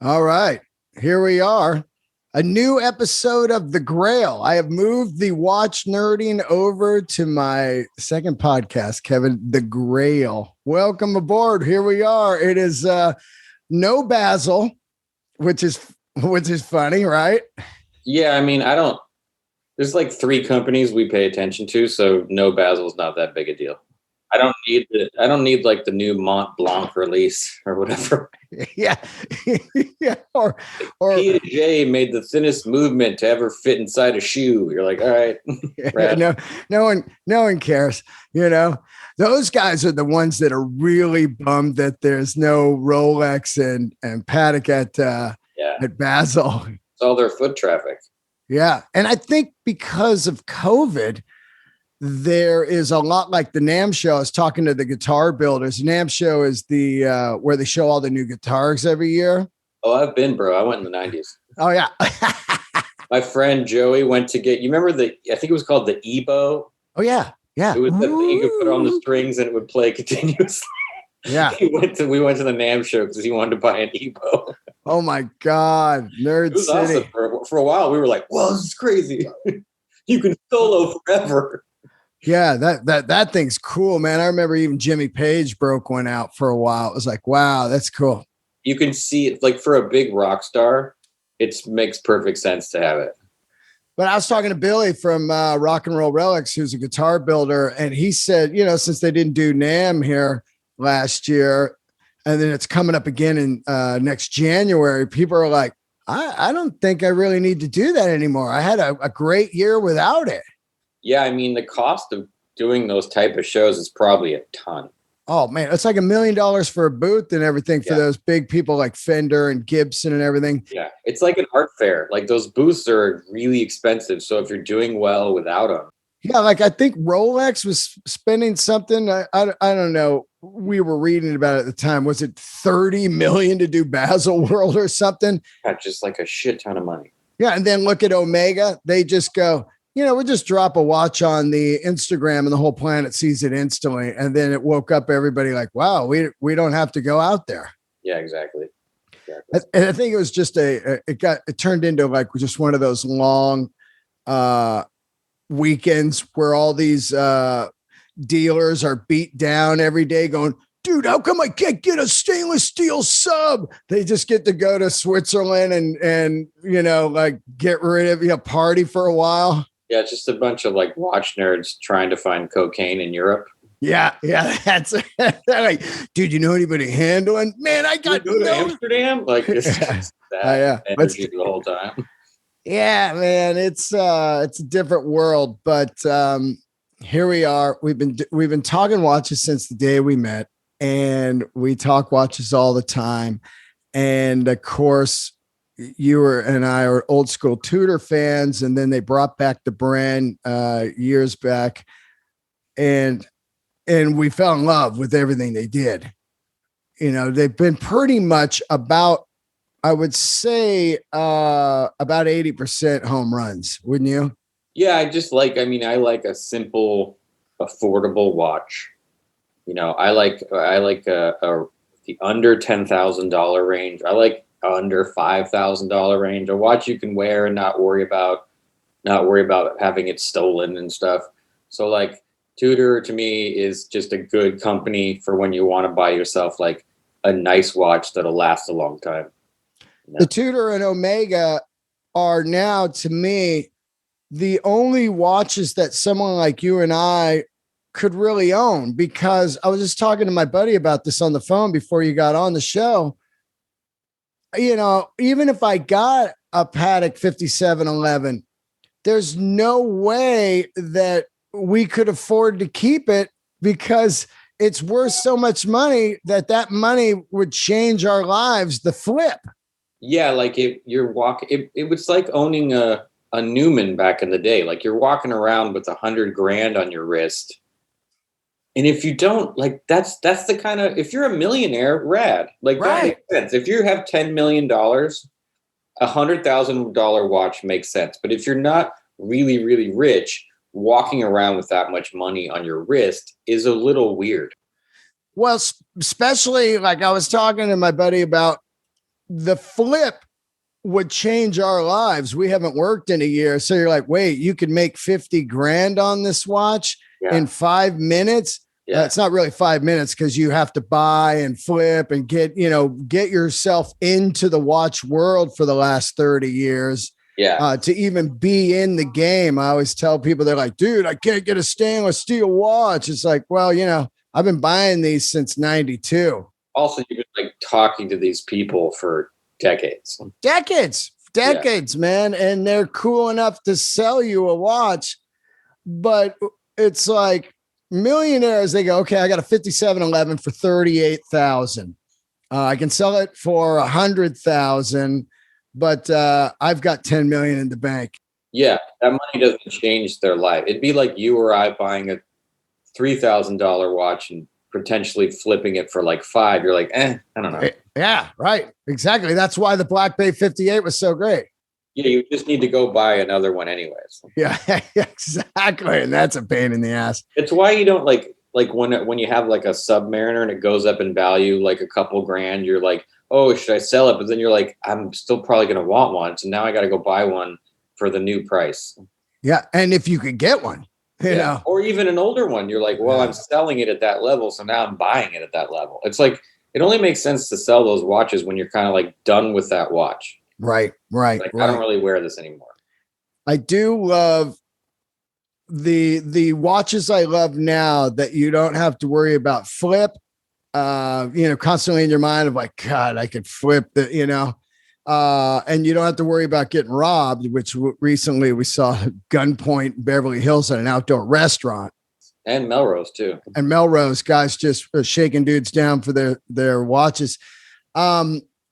All right, here we are. A new episode of The Grail. I have moved the watch nerding over to my second podcast, Kevin, The Grail. Welcome aboard. Here we are. It is no Basil, which is funny, right? Yeah, I mean, I don't. There's like three companies we pay attention to, so no Basil's not that big a deal. I don't need like the new Mont Blanc release or whatever. Yeah. Yeah. Or P&J made the thinnest movement to ever fit inside a shoe. You're like, all right, Brad. no one cares. Those guys are the ones that are really bummed that there's no Rolex and Patek at Basel. It's all their foot traffic. Yeah. And I think because of COVID, there is a lot like the NAMM show. I was talking to the guitar builders. NAMM show is the where they show all the new guitars every year. Oh, I've been, bro. I went in the 90s. Oh, yeah. My friend Joey went to get, you remember I think it was called the EBO. Oh, yeah. Yeah. It was that thing you could put on the strings and it would play continuously. Yeah. we went to the NAMM show because he wanted to buy an EBO. Oh my God. Nerd City. Awesome. For a while, we were like, whoa, this is crazy. You can solo forever. Yeah, that thing's cool, man. I remember even Jimmy Page broke one out for a while. It was like, wow, that's cool. You can see it, like for a big rock star, it makes perfect sense to have it. But I was talking to Billy from Rock and Roll Relics, who's a guitar builder, and he said, since they didn't do NAMM here last year, and then it's coming up again in next January, people are like, I don't think I really need to do that anymore. I had a great year without it. Yeah, I mean, the cost of doing those type of shows is probably a ton. Oh, man, it's like $1 million for a booth and everything for those big people like Fender and Gibson and everything. Yeah, it's like an art fair. Like those booths are really expensive. So if you're doing well without them. Yeah, like I think Rolex was spending something. I don't know. We were reading about it at the time. Was it $30 million to do Basel World or something? Yeah, just like a shit ton of money. Yeah, and then look at Omega. They just go, we just drop a watch on the Instagram and the whole planet sees it instantly. And then it woke up everybody like, wow, we don't have to go out there. Yeah, exactly. And I think it was just it turned into like just one of those long weekends where all these dealers are beat down every day going, dude, how come I can't get a stainless steel sub? They just get to go to Switzerland and like get rid of, party for a while. Yeah, it's just a bunch of like watch nerds trying to find cocaine in Europe. Yeah, that's like, dude, you know anybody handling? Man, I got to Amsterdam. Like it's just that energy the whole time. Yeah, man, it's a different world, but here we are. We've been talking watches since the day we met, and we talk watches all the time. And of course, you and I are old school Tudor fans, and then they brought back the brand years back, and we fell in love with everything they did. They've been pretty much about, I would say, about 80% home runs, wouldn't you? Yeah, I like a simple, affordable watch. I like the under $10,000 range. I like under $5,000 range, a watch you can wear and not worry about having it stolen and stuff. So like Tudor to me is just a good company for when you want to buy yourself like a nice watch that'll last a long time. The Tudor and Omega are now, to me, the only watches that someone like you and I could really own, because I was just talking to my buddy about this on the phone before you got on the show. Even if I got a Patek 5711, there's no way that we could afford to keep it because it's worth so much money that money would change our lives. The flip. Yeah, like it was like owning a Newman back in the day. Like you're walking around with $100,000 on your wrist. And if you don't, like, that's the kind of, if you're a millionaire, rad. Like that makes sense. If you have $10 million, $100,000 watch makes sense. But if you're not really, really rich, walking around with that much money on your wrist is a little weird. Well, especially like I was talking to my buddy about the flip would change our lives. We haven't worked in a year. So you're like, wait, you could make 50 grand on this watch in 5 minutes. Yeah. It's not really 5 minutes because you have to buy and flip and get yourself into the watch world for the last 30 years. Yeah. To even be in the game. I always tell people, they're like, dude, I can't get a stainless steel watch. It's like, well, I've been buying these since 92. Also, you've been like talking to these people for decades, man. And they're cool enough to sell you a watch, but it's like millionaires. They go, okay, I got a 5711 for 38,000. I can sell it for 100,000, but I've got 10 million in the bank. Yeah, that money doesn't change their life. It'd be like you or I buying a $3,000 watch and potentially flipping it for like $5,000. You're like, I don't know. Yeah, right. Exactly. That's why the Black Bay 58 was so great. Yeah, you just need to go buy another one anyways. Yeah, exactly. And that's a pain in the ass. It's why you don't like when you have like a Submariner and it goes up in value like a couple grand, you're like, oh, should I sell it? But then you're like, I'm still probably going to want one. So now I got to go buy one for the new price. Yeah. And if you could get one, you know, or even an older one, you're like, well, I'm selling it at that level. So now I'm buying it at that level. It's like, it only makes sense to sell those watches when you're kind of like done with that watch. Right. Like, I don't really wear this anymore. I do love the watches I love now that you don't have to worry about flip, constantly in your mind of like, God, I could flip the, and you don't have to worry about getting robbed, which recently we saw gunpoint in Beverly Hills at an outdoor restaurant. And Melrose too. And Melrose, guys just shaking dudes down for their watches.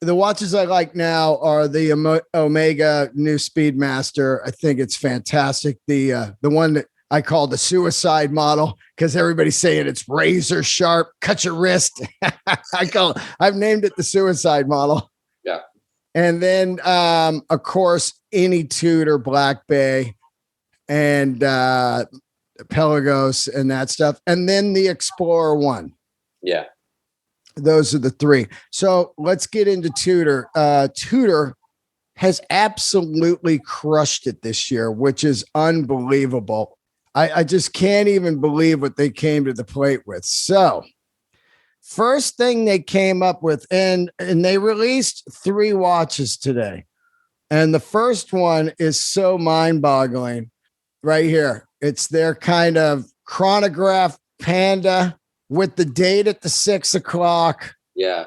The watches I like now are the Omega new Speedmaster. I think it's fantastic. The one that I call the suicide model because everybody's saying it's razor sharp, cut your wrist. I've named it the suicide model. Yeah. And then, of course, any Tudor Black Bay and Pelagos and that stuff. And then the Explorer one. Yeah. Those are the three. So let's get into Tudor. Tudor has absolutely crushed it this year, which is unbelievable. I just can't even believe what they came to the plate with. So first thing they came up with, and they released 3 watches today. And the first one is so mind-boggling right here. It's their kind of chronograph Panda with the date at the 6 o'clock. Yeah.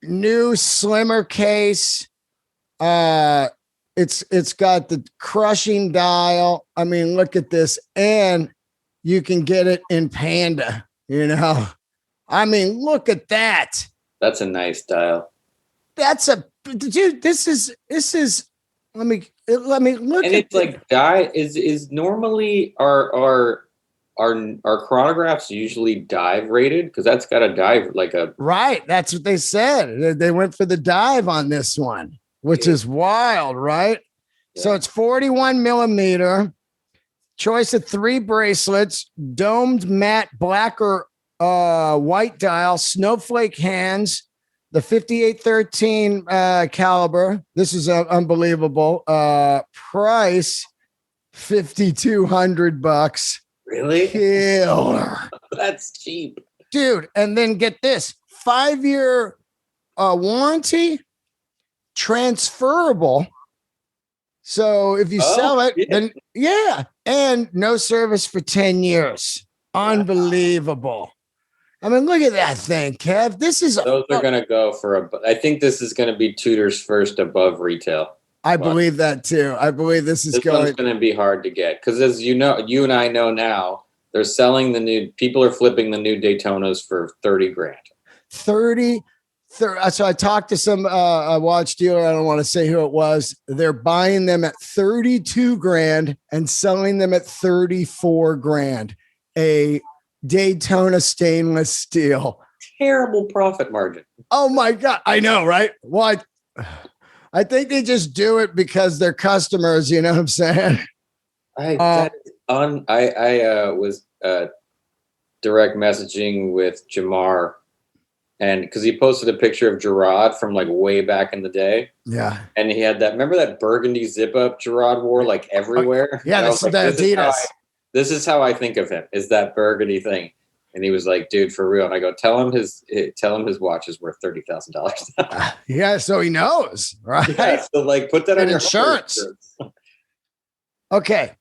New slimmer case. It's got the crushing dial. I mean, look at this. And you can get it in Panda, I mean, look at that. That's a nice dial. Dude, this is, let me look and at it's like is normally our chronographs usually dive rated because that's got a dive like a right. That's what they said. They went for the dive on this one, which is wild, right? Yeah. So it's 41 millimeter, choice of 3 bracelets, domed matte black or white dial, snowflake hands, the 5813 caliber. This is unbelievable. Price $5,200. Really? Killer. That's cheap. Dude, and then get this 5-year warranty, transferable. So if you sell it, then and no service for 10 years. Unbelievable. I mean, look at that thing, Kev. Those are going to go for I think this is going to be Tudor's first above retail. I believe that too. I believe this one's going to be hard to get because, as you know, you and I know now, they're selling people are flipping the new Daytonas for 30 grand. 30. So I talked to some a watch dealer. I don't want to say who it was. They're buying them at 32 grand and selling them at 34 grand. A Daytona stainless steel. Terrible profit margin. Oh my God. I know, right? Well, I think they just do it because they're customers. You know what I'm saying? I was direct messaging with Jamar And because he posted a picture of Gerard from like way back in the day. Yeah. And he had that, remember that burgundy zip up Gerard wore like everywhere? Yeah, and I was this is the Adidas. This is how I think of him, is that burgundy thing. And he was like, dude, for real. And I go, tell him his watch is worth $30,000. Yeah, so he knows, right? Yeah, so like put that on your insurance. Okay.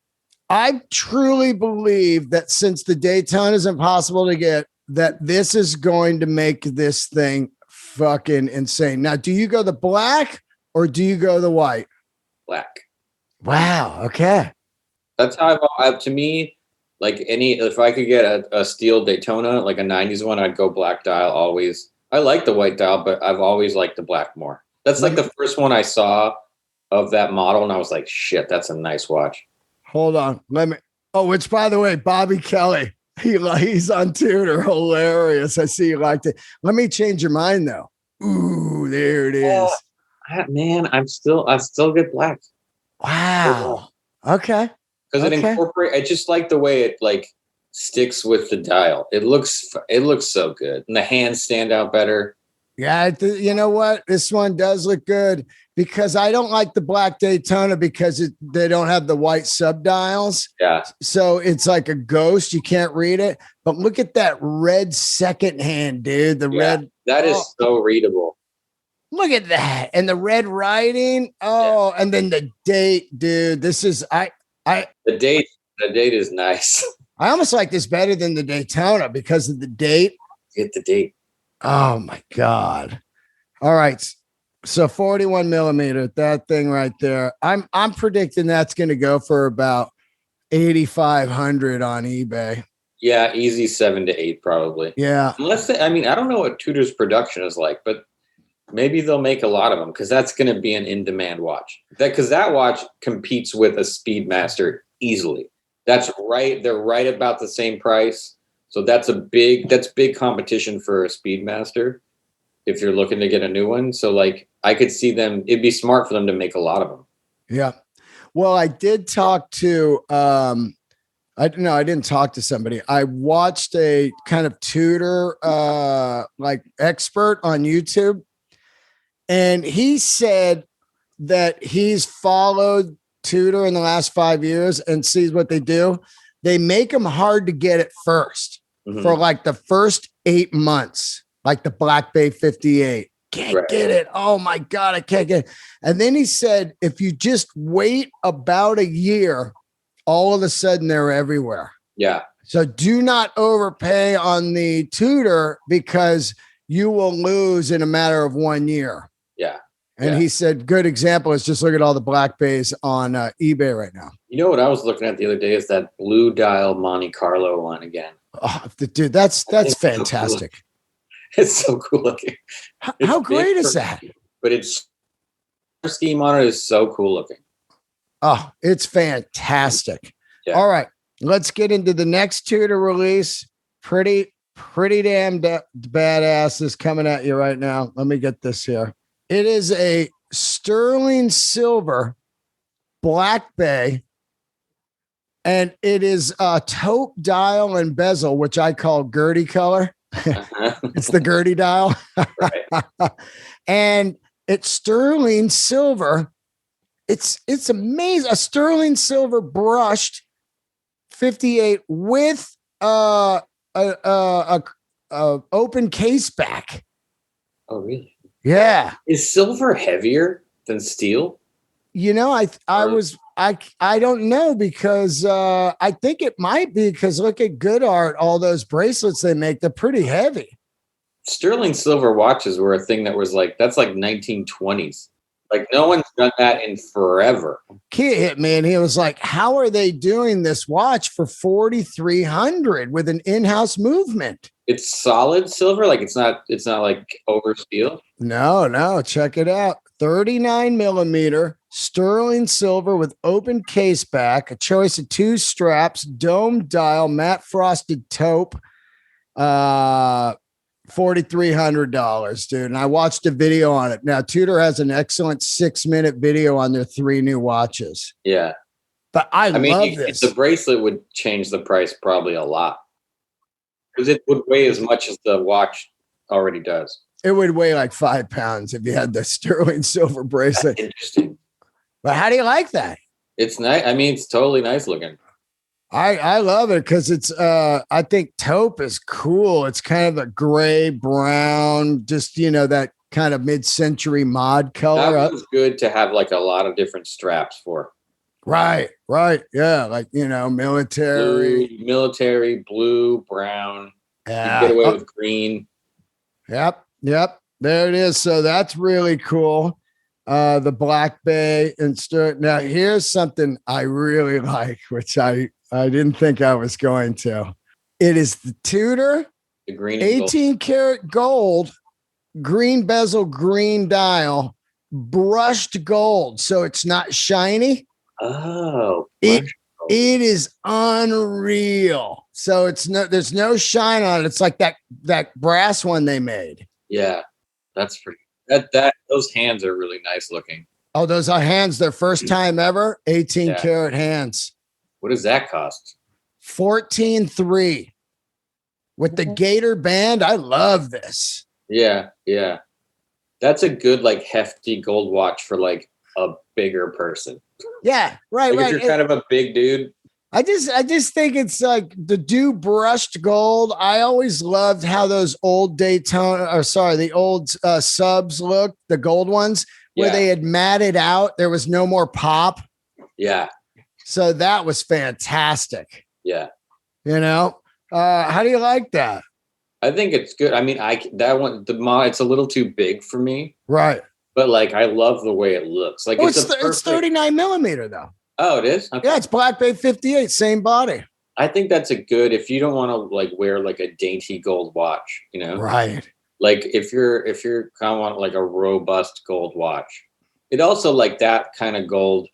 I truly believe that since the Daytona is impossible to get, that this is going to make this thing fucking insane. Now, do you go the black or do you go the white? Black. Wow. Okay. That's how I've to me, like if I could get a steel Daytona, like a 90s one, I'd go black dial always. I like the white dial, but I've always liked the black more. That's like the first one I saw of that model. And I was like, shit, that's a nice watch. Hold on. Which by the way, Bobby Kelly, he's on Tudor. Hilarious. I see you liked it. Let me change your mind though. Ooh, there it is. Man, I still get black. Wow. Okay. Because it incorporates. I just like the way it like sticks with the dial. It looks so good, and the hands stand out better. Yeah, you know what? This one does look good because I don't like the black Daytona because they don't have the white subdials. Yeah. So it's like a ghost. You can't read it. But look at that red second hand, dude. The red. That is so readable. Look at that. And the red writing. Oh, and then the date, dude. This is the date is nice. I almost like this better than the Daytona because of the date. Get the date. Oh my God. All right. So 41 millimeter, that thing right there. I'm predicting that's going to go for about 8,500 on eBay. Yeah, easy 7 to 8 probably. Yeah. I don't know what Tudor's production is like, but maybe they'll make a lot of them because that's going to be an in-demand watch. Because that watch competes with a Speedmaster easily. That's right. They're right about the same price. So that's big competition for a Speedmaster if you're looking to get a new one. So like I could see them, it'd be smart for them to make a lot of them. Yeah. Well, I did talk to, I didn't talk to somebody. I watched a kind of Tudor, like expert on YouTube. And he said that he's followed Tudor in the last 5 years and sees what they do. They make them hard to get at first. Mm-hmm. For like the first 8 months, like the Black Bay 58. Can't get it. Oh my God, I can't get it. And then he said, if you just wait about a year, all of a sudden they're everywhere. Yeah. So do not overpay on the Tudor because you will lose in a matter of 1 year. Yeah. And he said, good example is just look at all the Black Bays on eBay right now. You know what I was looking at the other day is that blue dial Monte Carlo one again. Oh, dude, that's fantastic. So cool. It's so cool looking. How great is that? But it's scheme on it is so cool looking. Oh, it's fantastic. Yeah. All right, let's get into the next Tudor release. Pretty damn badass is coming at you right now. Let me get this here. It is a sterling silver Black Bay. And it is a taupe dial and bezel, which I call Gertie color. Uh-huh. It's the Gertie dial. Right. And it's sterling silver. It's amazing. A sterling silver brushed 58 with a open case back. Oh, really? Yeah. Is silver heavier than steel? You know, I don't know because I think it might be because look at Good Art, all those bracelets they make, they're pretty heavy. Sterling silver watches were a thing that was like, that's like 1920s. Like no one's done that in forever. Kid hit me and he was like, how are they doing this watch for 4,300 with an in-house movement? It's solid silver. Like it's not like over steel. No. Check it out. 39 millimeter sterling silver with open case back, a choice of 2 straps, dome dial, matte frosted taupe, $4,300, dude. And I watched a video on it. Now, Tudor has an excellent 6-minute video on their 3 new watches. Yeah. But I love this. The bracelet would change the price probably a lot because it would weigh as much as the watch already does. It would weigh like 5 pounds if you had the sterling silver bracelet. That's interesting. But how do you like that? It's nice. I mean, it's totally nice looking. I love it because it's I think taupe is cool. It's kind of a gray brown, just that kind of mid-century mod color. That was good to have like a lot of different straps for. Right. Yeah, like military, blue, brown. Yeah. You get away with green. Yep. There it is. So that's really cool. The Black Bay and now here's something I really like, which I didn't think I was going to. It is the Tudor, the green 18 karat gold, green bezel, green dial, brushed gold. So it's not shiny. Oh, it is unreal. So there's no shine on it. It's like that brass one they made. Yeah, that's pretty. Those hands are really nice looking. Oh, those are hands. Their first time ever. 18 karat hands. What does that cost? 14.3 with the gator band. I love this. Yeah. That's a good like hefty gold watch for like a bigger person. Yeah, right. If you're kind of a big dude. I just think it's like the brushed gold. I always loved how those old the old subs looked, the gold ones, where they had matted out. There was no more pop. Yeah. So that was fantastic. Yeah. How do you like that? I think it's good. I mean, it's a little too big for me. Right. But like, I love the way it looks. Like it's 39 millimeter though. Oh, it is? Okay. Yeah, it's Black Bay 58, same body. I think that's a good, if you don't want to like wear like a dainty gold watch, Right. Like if you're kind of want like a robust gold watch, it also like that kind of gold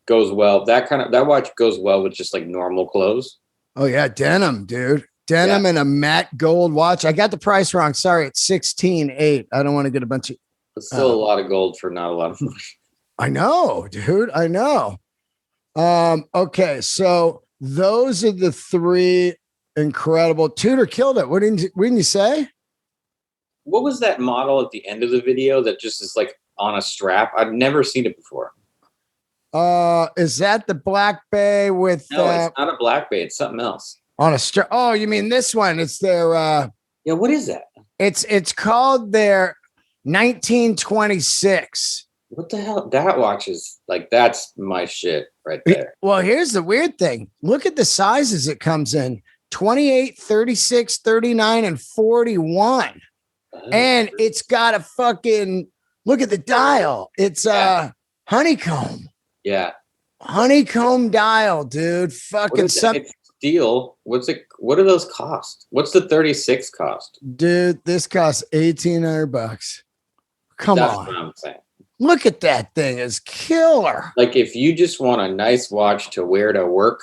goes well. That watch goes well with just like normal clothes. Oh yeah. Denim, dude. Denim and a matte gold watch. I got the price wrong. Sorry. It's 16.8. I don't want to get a bunch of, it's still a lot of gold for not a lot of money. I know, dude. I know. Okay, so those are the three incredible. Tudor killed it. Wouldn't you say? What was that model at the end of the video that just is like on a strap? I've never seen it before. Is that the Black Bay with? No, it's not a Black Bay. It's something else. On a strap. Oh, you mean this one? It's their. Yeah. What is that? It's called their 1926. What the hell? That watch is like, that's my shit right there. Well, here's the weird thing. Look at the sizes it comes in. 28, 36, 39, and 41. And it's got a fucking, look at the dial. It's honeycomb. Yeah. Honeycomb dial, dude. Fucking something. Steel. What do those cost? What's the 36 cost? Dude, this costs $1,800. Come That's on. What I'm saying. Look at that thing. It's killer. Like if you just want a nice watch to wear to work,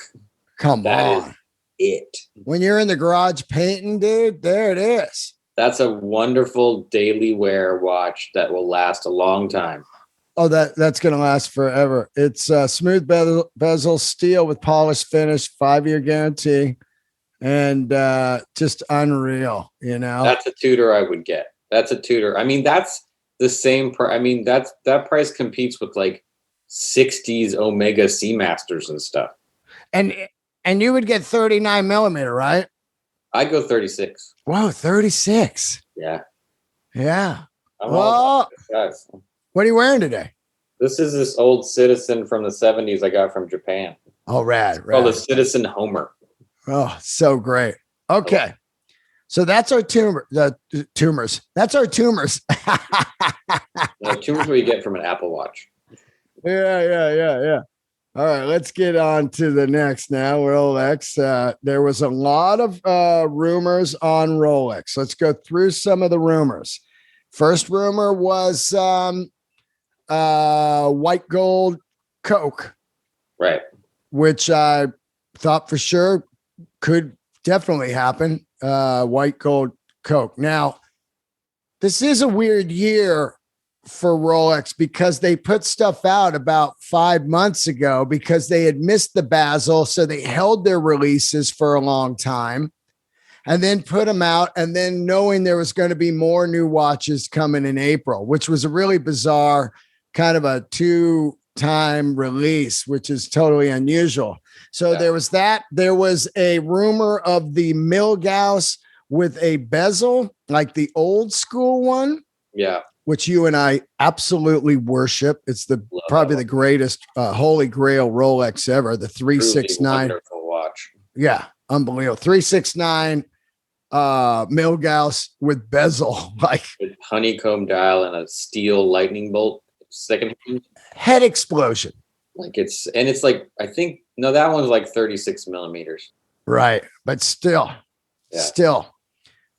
that is it. When you're in the garage painting, dude, there it is. That's a wonderful daily wear watch that will last a long time. Oh, that's going to last forever. It's smooth bezel steel with polished finish, 5-year guarantee, and just unreal, That's a Tudor I would get. That's a Tudor. I mean, that's the same. I mean, that price competes with like 60s Omega Seamasters and stuff. And you would get 39 millimeter, right? I go 36. Whoa, 36. Yeah. Yeah. Well, what are you wearing today? This is this old Citizen from the 70s I got from Japan. Oh, rad. Called the Citizen Homer. Oh, so great. Okay. So that's our tumors. That's our tumors. Tumors we get from an Apple Watch. Yeah. All right, let's get on to the next now. Rolex. There was a lot of rumors on Rolex. Let's go through some of the rumors. First rumor was white gold Coke. Right. Which I thought for sure could definitely happen. White gold Coke. Now, this is a weird year for Rolex because they put stuff out about 5 months ago because they had missed the bezel. So they held their releases for a long time. and then put them out, and then knowing there was going to be more new watches coming in April, which was a really bizarre kind of a 2-time release, which is totally unusual. So there was that. There was a rumor of the Milgauss with a bezel, like the old school one. Yeah. Which you and I absolutely worship. It's probably the greatest holy grail Rolex ever. The 369. Wonderful watch. Yeah, unbelievable. 369 Milgauss with bezel, like with honeycomb dial and a steel lightning bolt. Second head explosion. Like it's like, I think, no, that one's like 36 millimeters. Right. But still.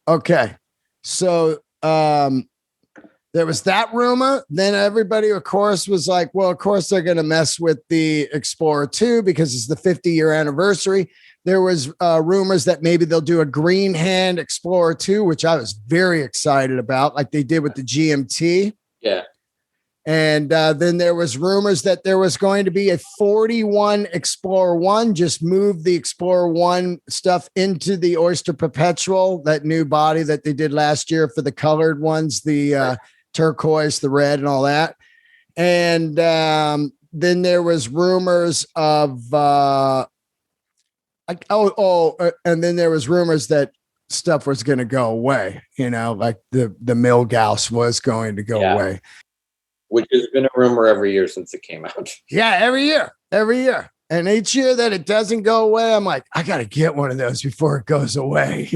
Okay. So there was that rumor. Then everybody, of course, was like, well, of course, they're going to mess with the Explorer 2 because it's the 50-year anniversary. There was rumors that maybe they'll do a green hand Explorer 2, which I was very excited about, like they did with the GMT. Yeah. And then there was rumors that there was going to be a 41 Explorer 1, just move the Explorer 1 stuff into the Oyster Perpetual, that new body that they did last year for the colored ones, the turquoise, the red, and all that. And then there was rumors of and then there was rumors that stuff was going to go away, like the Milgauss was going to go away, which has been a rumor every year since it came out. Yeah, every year. And each year that it doesn't go away, I'm like, I got to get one of those before it goes away,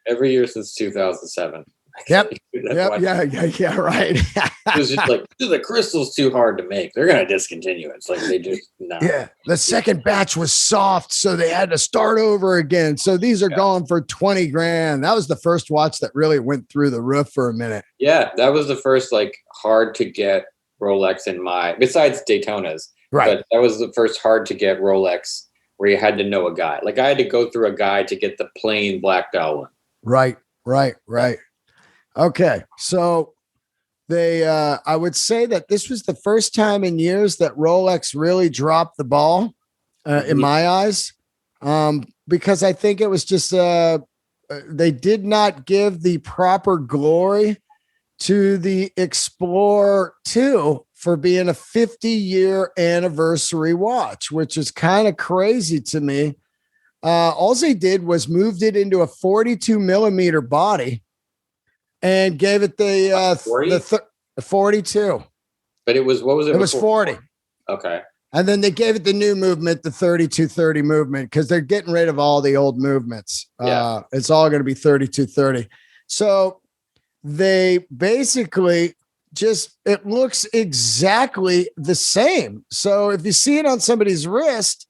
Every year since 2007. Yep. Yeah. Right. It was just like, the crystal's too hard to make. They're going to discontinue it. It's like they just, no. Yeah. The second batch was soft, so they had to start over again. So these are going for $20,000. That was the first watch that really went through the roof for a minute. Yeah. That was the first like hard to get Rolex besides Daytonas. Right. But that was the first hard to get Rolex where you had to know a guy. Like I had to go through a guide to get the plain black dial one. Right. Okay, so I would say that this was the first time in years that Rolex really dropped the ball in my eyes, because I think it was just they did not give the proper glory to the Explorer 2 for being a 50-year anniversary watch, which is kind of crazy to me. All they did was moved it into a 42 millimeter body and gave it the 42. But it was, what was it? It was 40. Okay. And then they gave it the new movement, the 3230 movement, because they're getting rid of all the old movements. Yeah. It's all going to be 3230. So they basically it looks exactly the same. So if you see it on somebody's wrist,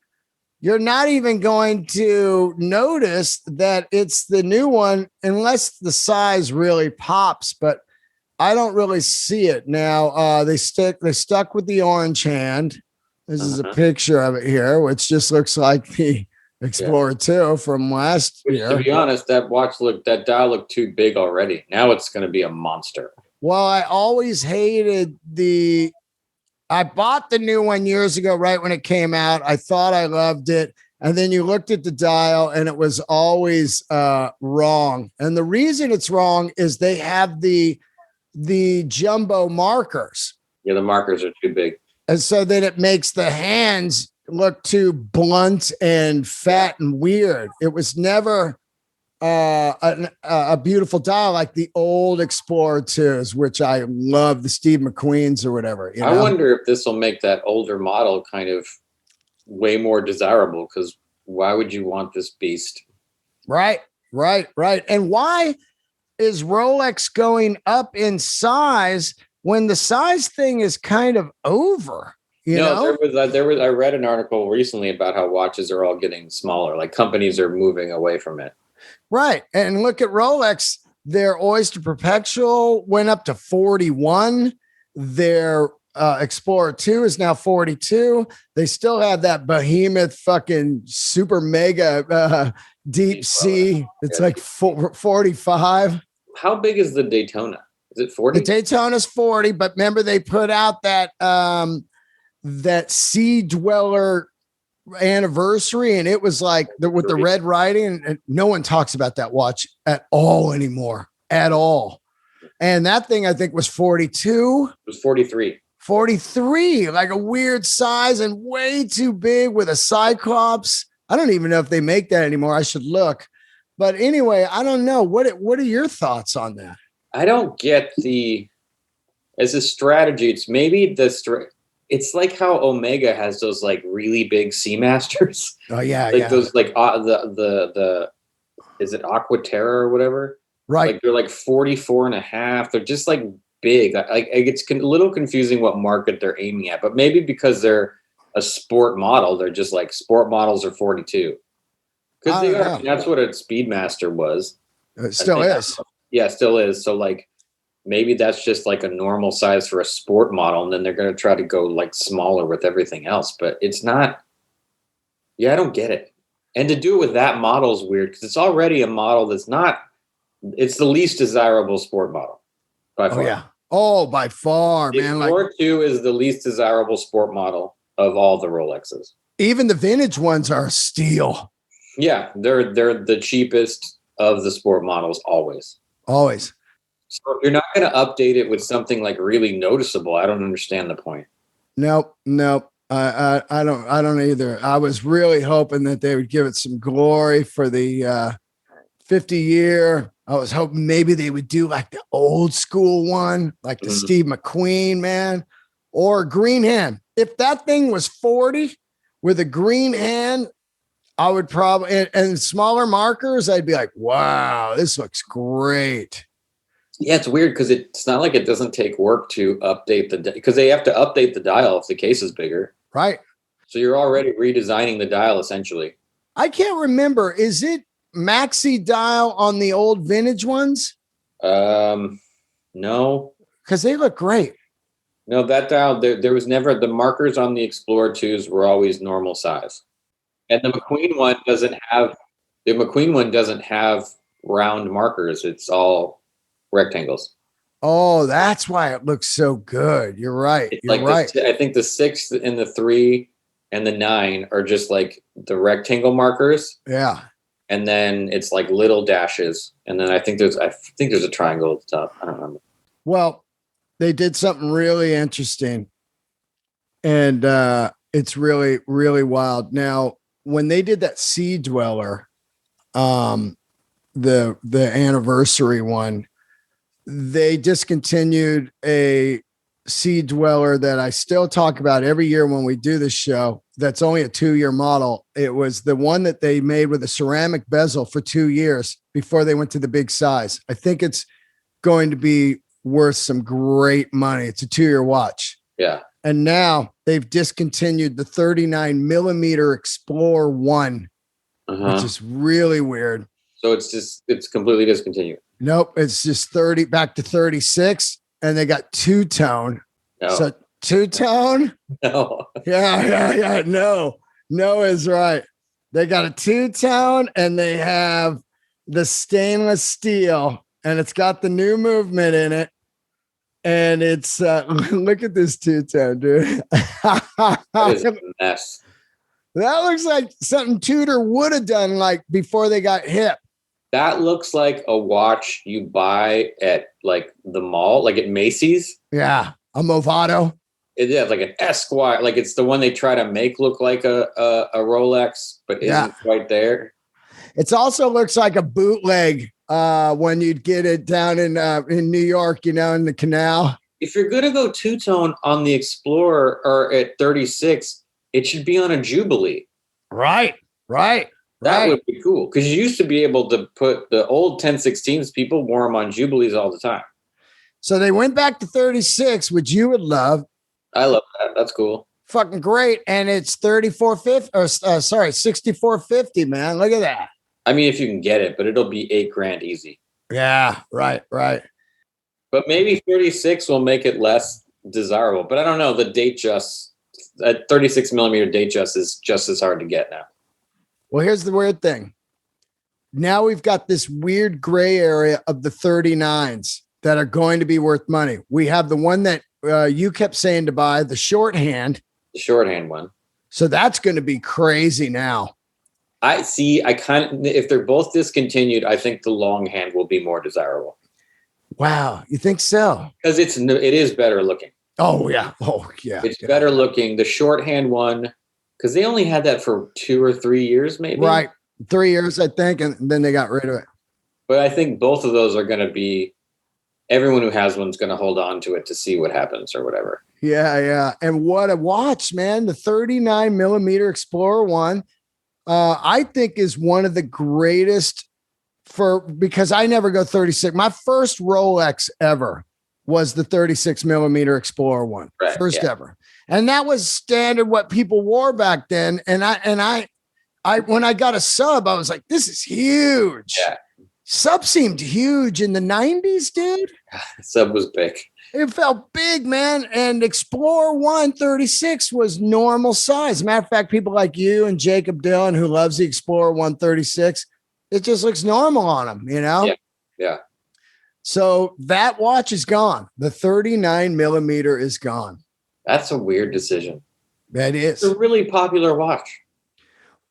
you're not even going to notice that it's the new one unless the size really pops, but I don't really see it. Now, they stuck with the orange hand. This is a picture of it here, which just looks like the Explorer 2 from last year. To be honest, that dial looked too big already. Now it's going to be a monster. Well, I always hated I bought the new one years ago, right when it came out. I thought I loved it. And then you looked at the dial and it was always wrong. And the reason it's wrong is they have the jumbo markers. Yeah, the markers are too big. And so then it makes the hands look too blunt and fat and weird. It was never a beautiful dial like the old Explorer 2s, which I love, the Steve McQueen's or whatever. I wonder if this will make that older model kind of way more desirable, because why would you want this beast? Right. And why is Rolex going up in size when the size thing is kind of over? There was. I read an article recently about how watches are all getting smaller. Like companies are moving away from it. Right. And look at Rolex. Their Oyster Perpetual went up to 41. Their Explorer 2 is now 42. They still have that behemoth fucking super mega deep sea. It's like 45. How big is the Daytona? Is it 40? The Daytona's 40, but remember they put out that Sea Dweller anniversary, and it was like with the red writing, and no one talks about that watch at all anymore, at all. And that thing, I think, was 42. It was 43. 43, like a weird size and way too big with a Cyclops. I don't even know if they make that anymore. I should look. But anyway, I don't know. What are your thoughts on that? I don't get as a strategy, it's maybe it's like how Omega has those like really big Seamasters. Oh yeah. Like those like the is it Aquaterra or whatever? Right. Like they're like 44 and a half. They're just like big. Like it's a little confusing what market they're aiming at, but maybe because they're a sport model, they're just like sport models are 42. Because they are. That's what a Speedmaster was. It still is. Yeah, still is. So like maybe that's just like a normal size for a sport model, and then they're going to try to go like smaller with everything else. But it's not. Yeah, I don't get it. And to do it with that model is weird because it's already a model that's not. It's the least desirable sport model by far. Oh yeah. Oh, by far, the man. Explorer 2 is the least desirable sport model of all the Rolexes. Even the vintage ones are a steal. Yeah, they're the cheapest of the sport models always. Always. So if you're not going to update it with something like really noticeable, I don't understand the point. Nope. I don't either. I was really hoping that they would give it some glory for the 50 year. I was hoping maybe they would do like the old school one, like the Steve McQueen, man, or green hand. If that thing was 40 with a green hand, I would probably, and smaller markers, I'd be like, wow, this looks great. Yeah, it's weird because it's not like it doesn't take work to update because they have to update the dial if the case is bigger. Right. So you're already redesigning the dial essentially. I can't remember. Is it maxi dial on the old vintage ones? No. Because they look great. No, that dial, there was never, the markers on the Explorer 2s were always normal size. And the McQueen one doesn't have round markers. It's all rectangles. Oh, that's why it looks so good. You're right. It's You're like right. I think the 6 and the 3 and the 9 are just like the rectangle markers. Yeah. And then it's like little dashes. And then I think there's a triangle at the top. I don't remember. Well, they did something really interesting. And it's really, really wild. Now, when they did that Sea Dweller, the anniversary one, they discontinued a Sea Dweller that I still talk about every year when we do this show. That's only a 2-year model. It was the one that they made with a ceramic bezel for 2 years before they went to the big size. I think it's going to be worth some great money. It's a 2-year watch. Yeah. And now they've discontinued the 39 millimeter Explorer 1, which is really weird. So it's completely discontinued. Nope. It's just 30 back to 36. And they got two-tone. No. So two-tone? No. Yeah. No is right. They got a two-tone and they have the stainless steel and it's got the new movement in it. And it's look at this two-tone, dude. That is a mess. That looks like something Tudor would have done like before they got hip. That looks like a watch you buy at like the mall, like at Macy's. Yeah, a Movado. It is like an Esquire. Like it's the one they try to make look like a Rolex, but isn't quite there. It also looks like a bootleg when you'd get it down in New York, in the canal. If you're gonna go two-tone on the Explorer or at 36, it should be on a Jubilee. Right. That would be cool because you used to be able to put the old 1016s. People wore them on Jubilees all the time. So they went back to 36, which you would love. I love that. That's cool. Fucking great. And it's 6450, man. Look at that. I mean, if you can get it, but it'll be $8,000 easy. Yeah, right. But maybe 36 will make it less desirable. But I don't know. The date just at 36 millimeter date just is just as hard to get now. Well, here's the weird thing. Now we've got this weird gray area of the 39s that are going to be worth money. We have the one that you kept saying to buy, the shorthand. The shorthand one. So that's going to be crazy now. I see. If they're both discontinued, I think the long hand will be more desirable. Wow. You think so? Because it is better looking. Oh, yeah. Oh, yeah. It's better looking. The shorthand one, because they only had that for 2 or 3 years, maybe. Right. 3 years, I think. And then they got rid of it. But I think both of those are going to be, everyone who has one's going to hold on to it to see what happens or whatever. Yeah. Yeah. And what a watch, man. The 39 millimeter Explorer one, I think is one of the greatest because I never go 36. My first Rolex ever was the 36 millimeter Explorer one, right, first ever. And that was standard what people wore back then. And I when I got a sub, I was like, this is huge. Yeah. Sub seemed huge in the 90s, dude. Sub was big. It felt big, man. And Explorer 136 was normal size. Matter of fact, people like you and Jacob Dillon, who loves the Explorer 136, it just looks normal on them, you know? Yeah. Yeah. So that watch is gone. The 39 millimeter is gone. That's a weird decision. That is. It's a really popular watch.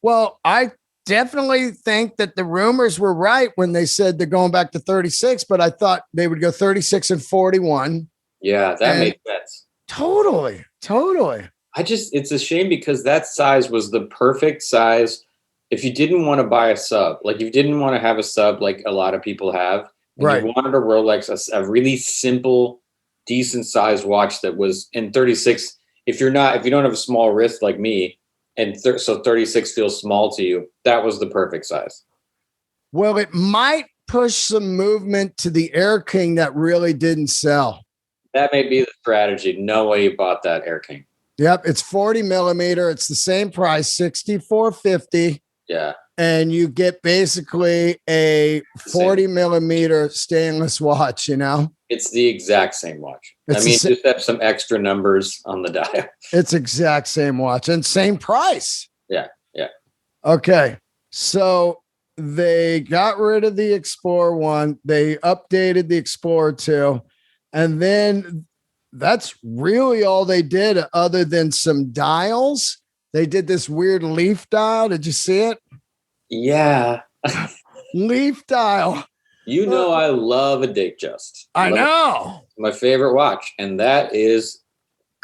Well, I definitely think that the rumors were right when they said they're going back to 36, but I thought they would go 36 and 41. Yeah, that makes sense. Totally. It's a shame because that size was the perfect size. If you didn't want to buy a sub, like you didn't want to have a sub like a lot of people have, and right. You wanted a Rolex, a really simple, decent sized watch that was in 36. If you don't have a small wrist like me, so 36 feels small to you, that was the perfect size. Well, it might push some movement to the Air King that really didn't sell. That may be the strategy. No way you bought that Air King. Yep, it's 40 millimeter. It's the same price, $64.50. Yeah. And you get basically a 40 millimeter stainless watch, you know? It's the exact same watch. Just have some extra numbers on the dial. It's exact same watch and same price. Yeah. Okay. So they got rid of the Explorer 1. They updated the Explorer 2. And then that's really all they did other than some dials. They did this weird leaf dial. Did you see it? Yeah. Leaf dial. You know, I love a Datejust. I know. My favorite watch, and that is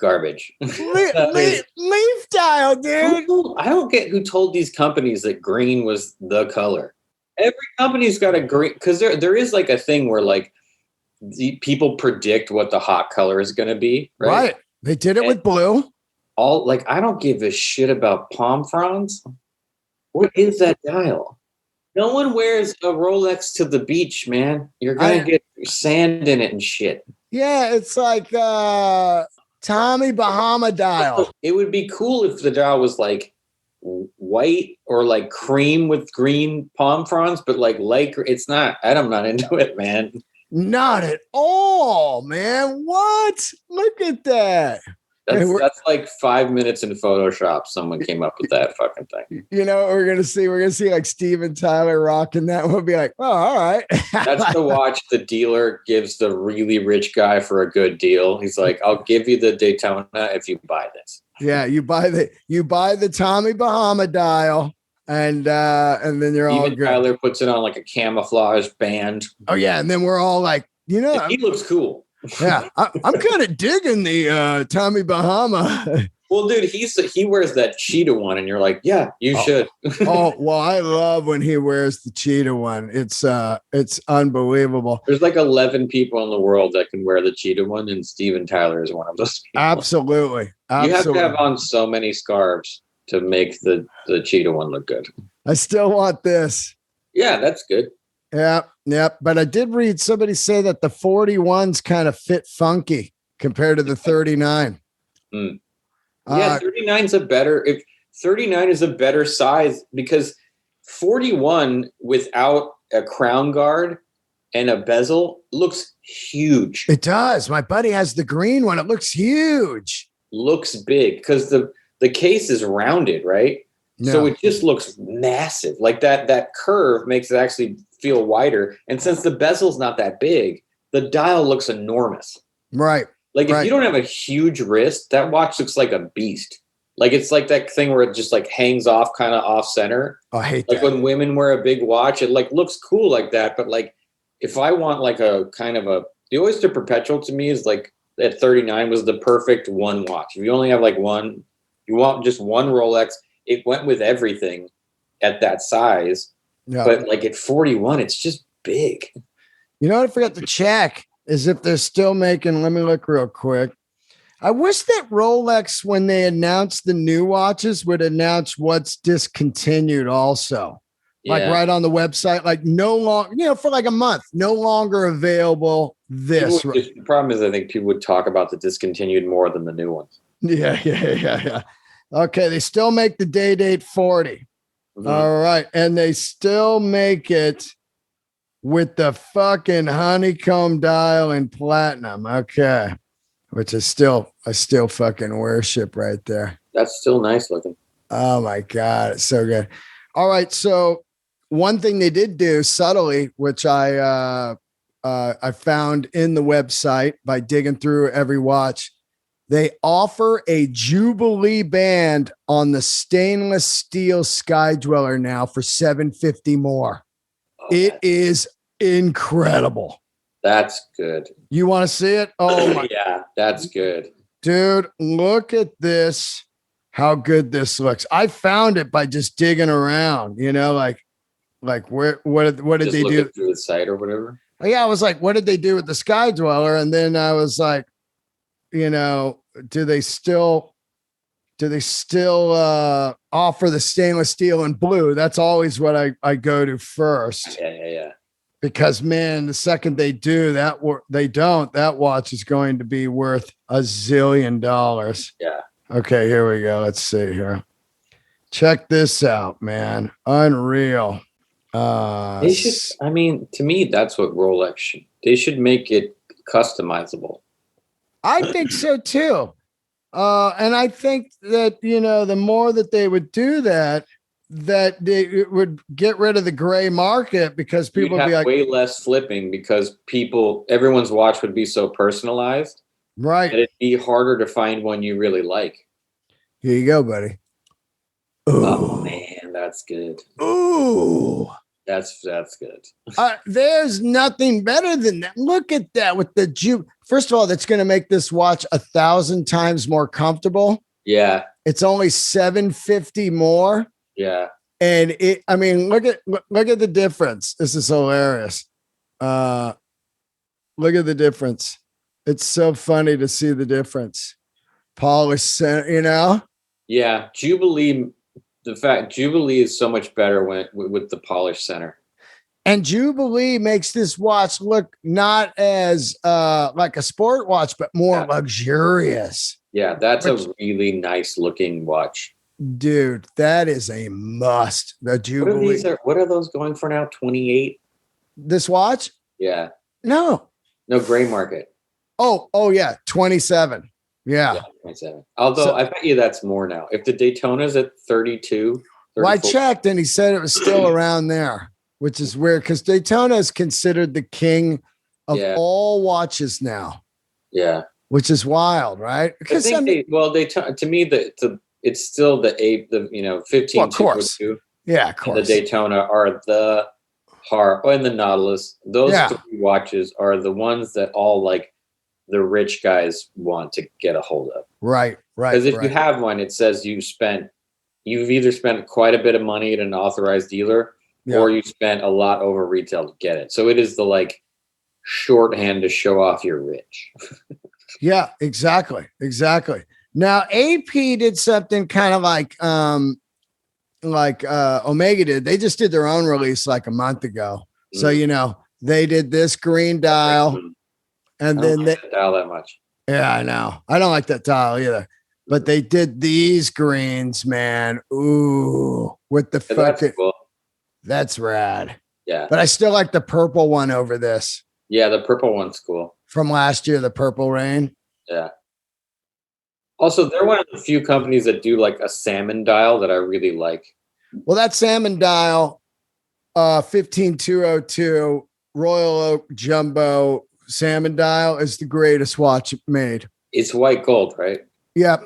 garbage. Leaf dial, dude. I don't get who told these companies that green was the color. Every company's got a green, because there is like a thing where like the people predict what the hot color is going to be. Right. They did it with blue. I don't give a shit about palm fronds. What is that dial? No one wears a Rolex to the beach, man. You're going to get sand in it and shit. Yeah, it's like Tommy Bahama dial. It would be cool if the dial was like white or like cream with green palm fronds, but like light, it's not. I'm not into it, man. Not at all, man. What? Look at that. That's like 5 minutes in Photoshop. Someone came up with that fucking thing. You know what we're gonna see? We're gonna see like Steven Tyler rocking that. We'll be like, oh, all right. That's the watch the dealer gives the really rich guy for a good deal. He's like, I'll give you the Daytona if you buy this. Yeah, you buy the Tommy Bahama dial, and then you're all good. Tyler puts it on like a camouflage band. Oh yeah, and then we're all like, you know, and he looks cool. Yeah, I'm kind of digging the Tommy Bahama. Well, dude, he wears that cheetah one, and you're like, yeah, you should. Oh, well, I love when he wears the cheetah one. It's unbelievable. There's like 11 people in the world that can wear the cheetah one, and Steven Tyler is one of those people. Absolutely. You have to have on so many scarves to make the cheetah one look good. I still want this. Yeah, that's good. Yeah. But I did read somebody say that the 41s kind of fit funky compared to the 39. Yeah, 39 is a better size because 41 without a crown guard and a bezel looks huge. It does. My buddy has the green one. It looks huge. Looks big because the case is rounded, right? No. So it just looks massive. Like that curve makes it actually feel wider. And since the bezel's not that big, the dial looks enormous. Right. Like if you don't have a huge wrist, that watch looks like a beast. Like it's like that thing where it just like hangs off kind of off center. Oh, I hate like that. when women wear a big watch, it like looks cool like that. But like if I want like a kind of the Oyster Perpetual to me is like at 39 was the perfect one watch. If you only have like one, you want just one Rolex. It went with everything at that size. Yeah. But like at 41, it's just big. You know what I forgot to check is if they're still making, let me look real quick. I wish that Rolex, when they announced the new watches, would announce what's discontinued also. Like right on the website, like no longer, for like a month, no longer available this. The problem is I think people would talk about the discontinued more than the new ones. Yeah. Okay, they still make the day-date 40. Mm-hmm. All right, and they still make it with the fucking honeycomb dial in platinum. Okay. Which is I still fucking worship right there. That's still nice looking. Oh my God. It's so good. All right. So one thing they did do subtly, which I found in the website by digging through every watch, they offer a Jubilee band on the stainless steel Sky Dweller now for $750 more. It is incredible. That's good. You want to see it? Oh my yeah, that's good. Dude, look at this. How good this looks. I found it by just digging around, like what did they do through the site or whatever? Oh, yeah, I was like, what did they do with the Sky Dweller? And then I was like, do they still offer the stainless steel and blue? That's always what I go to first. Yeah. Because man, the second they do that, that watch is going to be worth $1 zillion. Yeah. Okay, here we go. Let's see here. Check this out, man. Unreal. They should. I mean, to me, that's what Rolex should. They should make it customizable. I think so too. And I think that the more that they would do that it would get rid of the gray market because people would be like way less flipping because everyone's watch would be so personalized. Right. That it'd be harder to find one you really like. Here you go, buddy. Ooh. Oh man, that's good. Ooh. That's good. There's nothing better than that. Look at that with the First of all, that's going to make this watch 1,000 times more comfortable. Yeah. It's only $750 more. Yeah. And look at the difference. This is hilarious. Look at the difference. It's so funny to see the difference. Polished center, Yeah. Jubilee is so much better with the polished center. And Jubilee makes this watch look not as like a sport watch, but more luxurious. Yeah, that's a really nice looking watch. Dude, that is a must. The Jubilee. What are those going for now? 28? This watch? Yeah. No, gray market. Oh yeah, 27. Yeah 27. Although I bet you that's more now. If the Daytona's at 32. Well, I checked and he said it was still around there, which is weird because Daytona is considered the king of all watches now. Yeah. Which is wild, right? Because to me, it's still the 15. Well, of course. Yeah, of course. The Daytona are the heart, and the Nautilus. Those three watches are the ones that all like the rich guys want to get a hold of. Right. Because if you have one, it says you've either spent quite a bit of money at an authorized dealer, or you spent a lot over retail to get it. So it is the like shorthand to show off you're rich. Yeah, exactly. Now, AP did something kind of like Omega did. They just did their own release like a month ago. Mm. So, they did this green dial and then they dial that much. Yeah, I know. I don't like that dial either, but they did these greens, man. Ooh, with the fucking, cool. That's rad. Yeah. But I still like the purple one over this. Yeah. The purple one's cool. From last year, the Purple Rain. Yeah. Also, they're one of the few companies that do like a salmon dial that I really like. Well, that salmon dial, 15202 Royal Oak Jumbo salmon dial is the greatest watch made. It's white gold, right? Yep.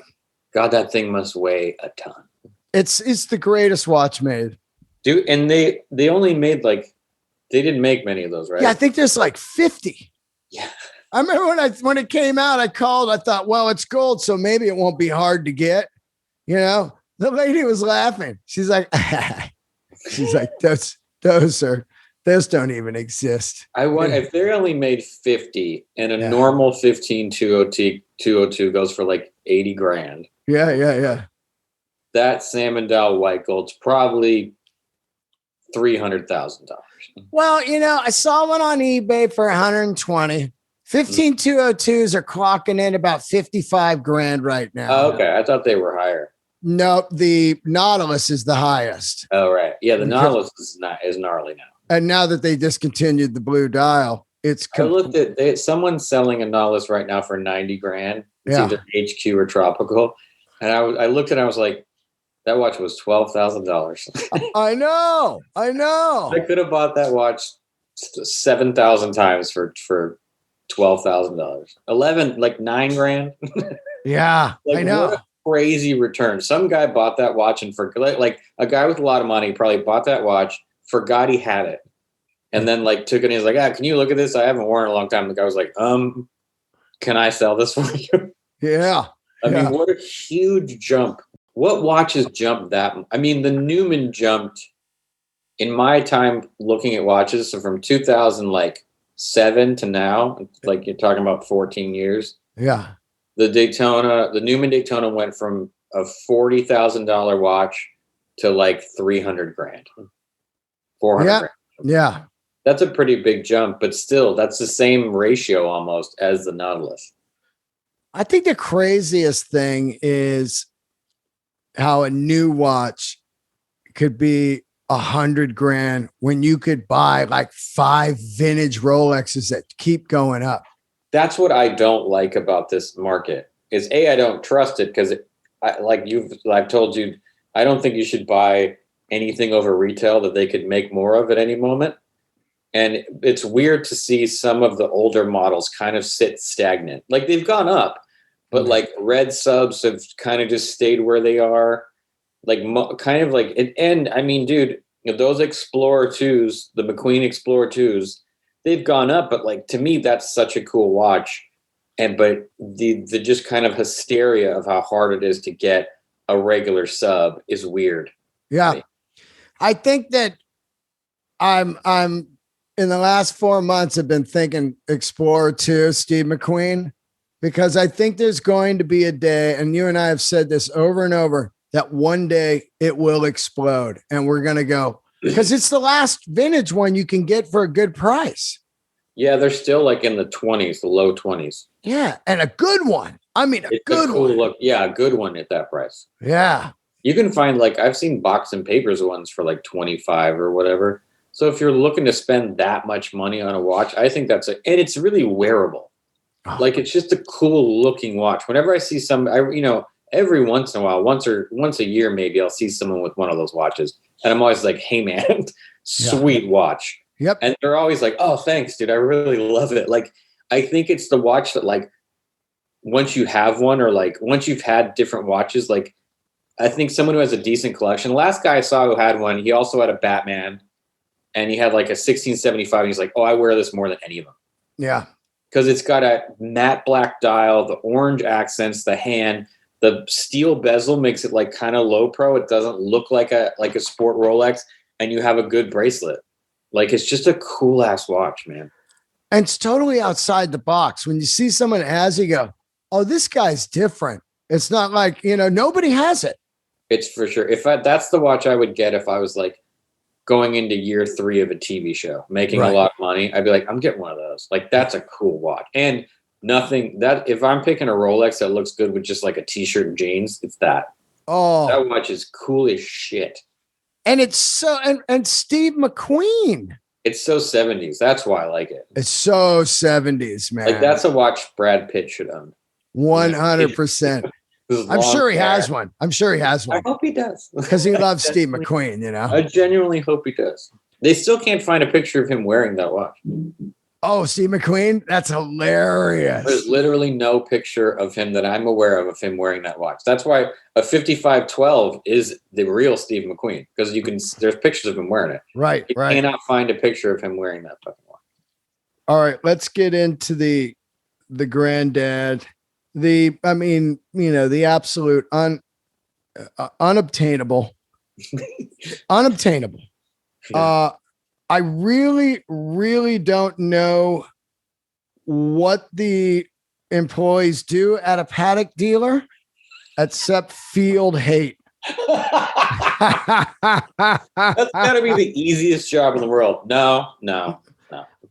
God, that thing must weigh a ton. It's the greatest watch made. Dude, and they only made like, they didn't make many of those, right? Yeah, I think there's like 50. Yeah. I remember when it came out, I called. I thought, well, it's gold, so maybe it won't be hard to get. You know, the lady was laughing. She's like, those don't even exist. I want if they only made 50 and a normal 15202 goes for like 80 grand. Yeah. That salmon dial white gold's probably $300,000. Well, I saw one on eBay for 120. 15202s are clocking in about 55 grand right now. Oh, okay. I thought they were higher. No, the Nautilus is the highest. Oh, right. Yeah, the Nautilus is gnarly now. And now that they discontinued the blue dial, it's I looked at someone's selling a Nautilus right now for 90 grand. It's either HQ or tropical. And I looked and I was like, that watch was $12,000. I know. I could have bought that watch 7,000 times for $12,000. 11, like 9 grand. Yeah, like, I know. What a crazy return. Some guy bought that watch and like a guy with a lot of money probably bought that watch, forgot he had it, and then like took it and he's like, can you look at this? I haven't worn it in a long time. The guy was like, can I sell this for you? Yeah. I mean, what a huge jump. What watches jumped that? I mean, the Newman jumped in my time looking at watches. So from 2007 to now, like you're talking about 14 years. Yeah. The Newman Daytona went from a $40,000 watch to like 300 grand, 400 grand. Yeah. That's a pretty big jump, but still that's the same ratio almost as the Nautilus. I think the craziest thing is how a new watch could be 100 grand when you could buy like 5 vintage Rolexes that keep going up. That's what I don't like about this market is I don't trust it because I've told you, I don't think you should buy anything over retail that they could make more of at any moment. And it's weird to see some of the older models kind of sit stagnant. Like they've gone up, but like red subs have kind of just stayed where they are. Like kind of like, and I mean, dude, those Explorer 2s, the McQueen Explorer 2s, they've gone up, but like to me, that's such a cool watch. But the just kind of hysteria of how hard it is to get a regular sub is weird. Yeah. I think that I'm in the last 4 months have been thinking Explorer 2, Steve McQueen, because I think there's going to be a day, and you and I have said this over and over, that one day it will explode and we're going to go, because it's the last vintage one you can get for a good price. Yeah, they're still like in the 20s, the low 20s. Yeah, and a good one. I mean, a good one. Look. Yeah, a good one at that price. Yeah. You can find like, I've seen Box and Papers ones for like 25 or whatever. So if you're looking to spend that much money on a watch, I think and it's really wearable. Oh. Like it's just a cool looking watch. Whenever I see every once in a while, once a year, maybe I'll see someone with one of those watches. And I'm always like, hey man, sweet watch. Yep. And they're always like, oh, thanks, dude. I really love it. Like, I think it's the watch that like, once you have one or like once you've had different watches, like I think someone who has a decent collection, the last guy I saw who had one, he also had a Batman and he had like a 1675. And he's like, oh, I wear this more than any of them. Yeah. Because it's got a matte black dial, the orange accents, the hand, the steel bezel makes it like kind of low pro. It doesn't look like a sport Rolex, and you have a good bracelet. Like it's just a cool ass watch, man. And it's totally outside the box. When you see someone as you go, oh, this guy's different. It's not like, nobody has it. It's for sure. That's the watch I would get if I was like going into year 3 of a TV show, making a lot of money. I'd be like, I'm getting one of those. Like that's a cool watch. And nothing that if I'm picking a Rolex that looks good with just like a t-shirt and jeans, it's that. Oh, that watch is cool as shit. And it's so, and Steve McQueen. It's so 70s. That's why I like it. It's so 70s, man. Like that's a watch Brad Pitt should own. 100%. I'm sure he has one. I hope he does. Because he loves Steve McQueen, I genuinely hope he does. They still can't find a picture of him wearing that watch. Oh, Steve McQueen? That's hilarious. There's literally no picture of him that I'm aware of him wearing that watch. That's why a 5512 is the real Steve McQueen, because there's pictures of him wearing it. Right, You right. cannot find a picture of him wearing that fucking watch. All right, let's get into the granddad. The absolute unobtainable. Unobtainable. Yeah. I really, really don't know what the employees do at a Patek dealer except field hate. That's gotta be the easiest job in the world. No.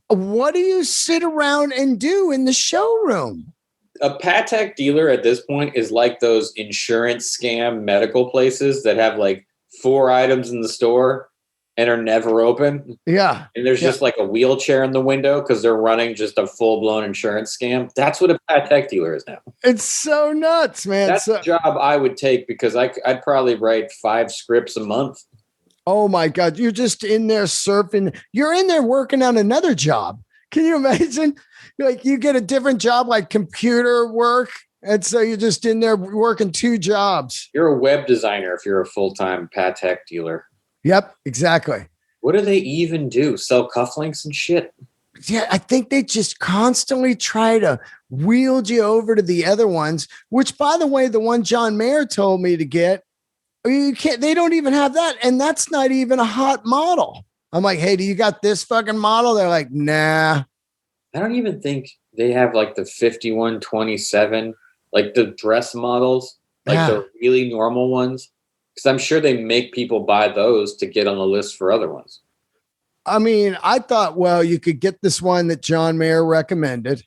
What do you sit around and do in the showroom? A Patek dealer at this point is like those insurance scam medical places that have like 4 items in the store and are never open. Yeah. And there's just like a wheelchair in the window because they're running just a full-blown insurance scam. That's what a Patek dealer is now. It's so nuts, man. That's a job I would take because I'd probably write 5 scripts a month. Oh my God. You're just in there surfing. You're in there working on another job. Can you imagine? Like you get a different job, like computer work. And so you're just in there working 2 jobs. You're a web designer if you're a full-time Patek dealer. Yep, exactly. What do they even do? Sell cufflinks and shit? Yeah, I think they just constantly try to wield you over to the other ones, which, by the way, the one John Mayer told me to get, you can't, they don't even have that. And that's not even a hot model. I'm like, hey, do you got this fucking model? They're like, nah. I don't even think they have like the 5127, like the dress models, like the really normal ones. Because I'm sure they make people buy those to get on the list for other ones. I mean, I thought, well, you could get this one that John Mayer recommended.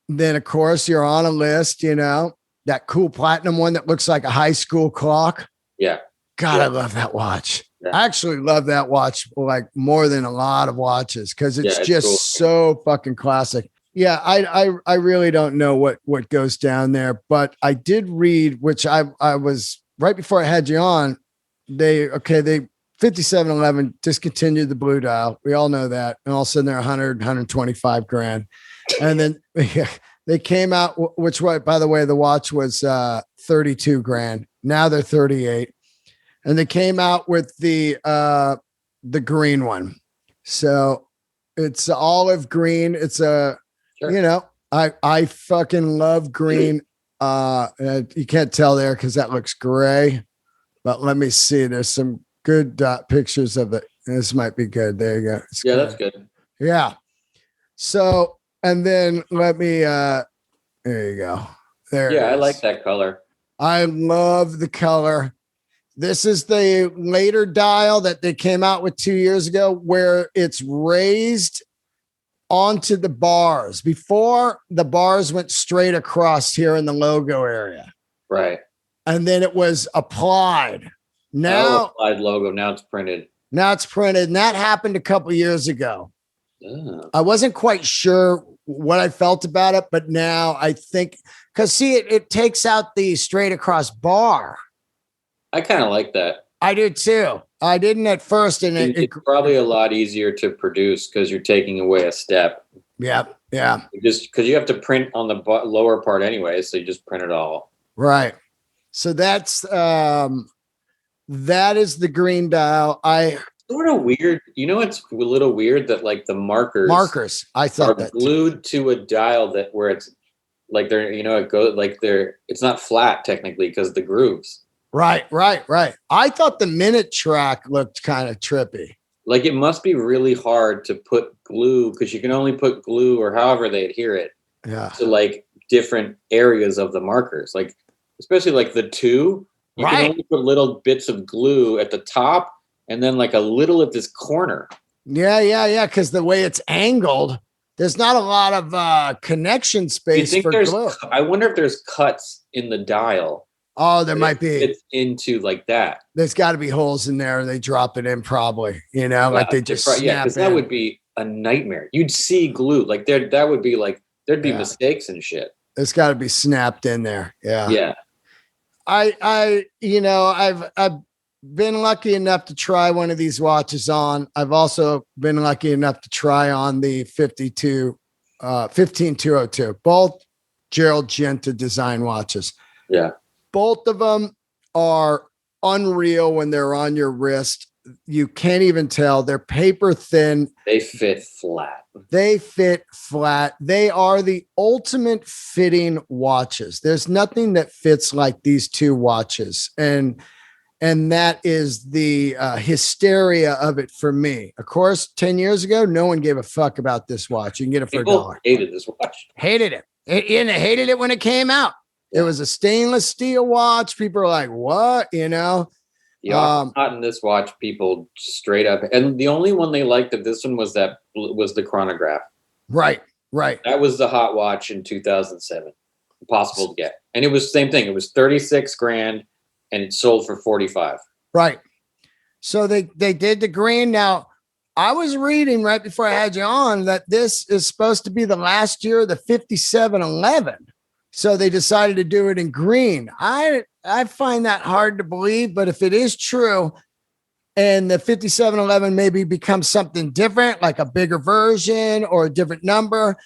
Then, of course, you're on a list, that cool platinum one that looks like a high school clock. Yeah. God, yeah. I love that watch. Yeah. I actually love that watch like more than a lot of watches because it's just cool. So fucking classic. Yeah, I really don't know what goes down there, but I did read, which I was right before I had you on. They 5711 discontinued the blue dial. We all know that, and all of a sudden they're 125 grand, and then they came out. Which, by the way, the watch was 32 grand. Now they're 38. And they came out with the green one. So it's olive green. It's I fucking love green. You can't tell there because that looks gray. But let me see. There's some good pictures of it. This might be good. There you go. Yeah, that's good. Yeah. So, and then let me, there you go. There. Yeah, I like that color. I love the color. This is the later dial that they came out with 2 years ago where it's raised onto the bars. Before, the bars went straight across here in the logo area. Right. And then it was applied. Now, applied logo. Now it's printed. And that happened a couple years ago. Oh. I wasn't quite sure what I felt about it, but now I think, because see, it takes out the straight across bar. I kind of like that. I do too. I didn't at first, and it's probably a lot easier to produce because you're taking away a step. Yeah. Just because you have to print on the lower part anyway, so you just print it all. Right. So that's that is the green dial. Sort of weird. It's a little weird that like the markers I thought are glued to a dial that where it's like they're it goes like it's not flat technically because the grooves. Right. I thought the minute track looked kind of trippy. Like it must be really hard to put glue because you can only put glue or however they adhere it to like different areas of the markers. Like especially like the 2, you can only put little bits of glue at the top and then like a little at this corner. Yeah. Because the way it's angled, there's not a lot of connection space for glue. I wonder if there's cuts in the dial. Oh, there might be. It's into like that. There's got to be holes in there, and they drop it in probably. like they just snap because that would be a nightmare. You'd see glue like there. That would be like there'd be mistakes and shit. It's got to be snapped in there. Yeah. Yeah. I've been lucky enough to try one of these watches on. I've also been lucky enough to try on the 15202, both Gerald Genta design watches. Yeah. Both of them are unreal when they're on your wrist. You can't even tell. They're paper thin. They fit flat. They fit flat. They are the ultimate fitting watches. There's nothing that fits like these two watches. And that is the hysteria of it for me. Of course, 10 years ago, no one gave a fuck about this watch. You can get it for $1. Hated this watch. Hated it. And hated it when it came out. Yeah. It was a stainless steel watch. People are like, what? You know? Not in this watch, people straight up. And the only one they liked of this one was the chronograph. Right. That was the hot watch in 2007. Impossible to get. And it was the same thing. It was 36 grand and it sold for 45. Right. So they did the green. Now, I was reading right before I had you on that this is supposed to be the last year of the 5711. So they decided to do it in green. I find that hard to believe, but if it is true and the 5711 maybe becomes something different, like a bigger version or a different number.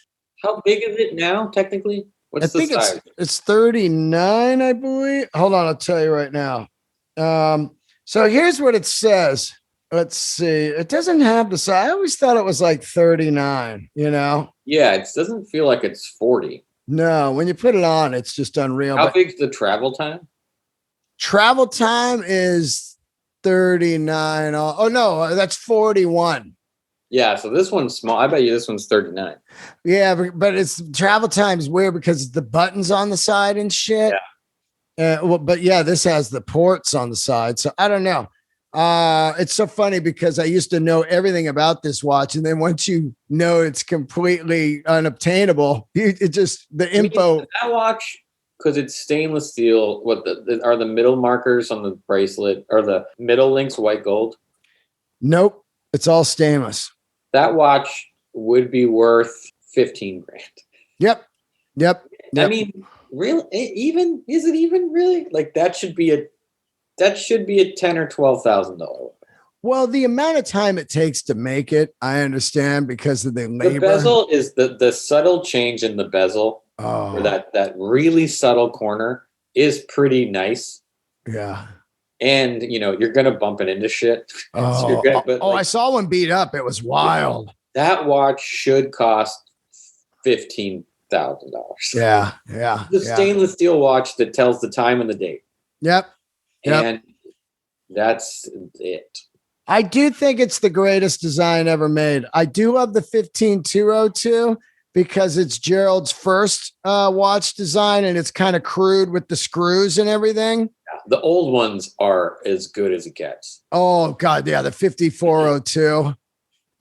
How big is it now, technically? What's the size? It's 39, I believe. Hold on, I'll tell you right now. So here's what it says. Let's see. It doesn't have the size. I always thought it was like 39, you know? Yeah, it doesn't feel like it's 40. No, when you put it on, it's just unreal. How big's the travel time? Travel time is 39. Oh, no, that's 41. Yeah, so this one's small. I bet you this one's 39. Yeah, but it's travel time's weird because it's the buttons on the side and shit. Yeah. But yeah, this has the ports on the side. So I don't know. It's so funny because I used to know everything about this watch, and then once you know it's completely unobtainable, the info. That watch, because it's stainless steel. What are the middle markers on the bracelet? Are the middle links white gold? Nope, it's all stainless. That watch would be worth 15 grand. Yep. I mean, really? Is it even really? Like that should be a $10,000 or $12,000. Well, the amount of time it takes to make it, I understand because of the labor. The bezel is the subtle change in the bezel. Oh, or that really subtle corner is pretty nice. Yeah. And you're gonna bump it into shit. Oh, I saw one beat up. It was wild. That watch should cost $15,000. Yeah. The stainless steel watch that tells the time and the date. Yep. And that's it. I do think it's the greatest design ever made. I do love the 15202 because it's Gerald's first watch design and it's kind of crude with the screws and everything. The old ones are as good as it gets. Oh, God. Yeah. The 5402.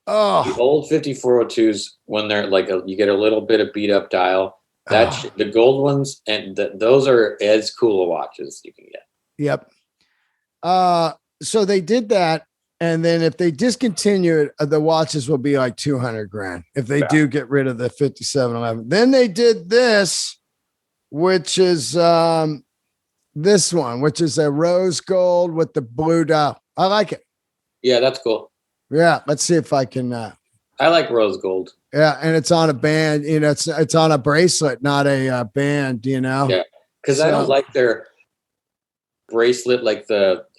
Oh, the old 5402s, when they're like, you get a little bit of beat up dial. The gold ones, and those are as cool a watches as you can get. Yep. So they did that. And then if they discontinue it, the watches will be like 200 grand if they do get rid of the 5711. Then they did this, which is this one, which is a rose gold with the blue dial. I like it. Yeah, that's cool. Yeah. Let's see if I can. I like rose gold. Yeah. And it's on a band, it's on a bracelet, not a band, Yeah. Because I don't like their bracelet.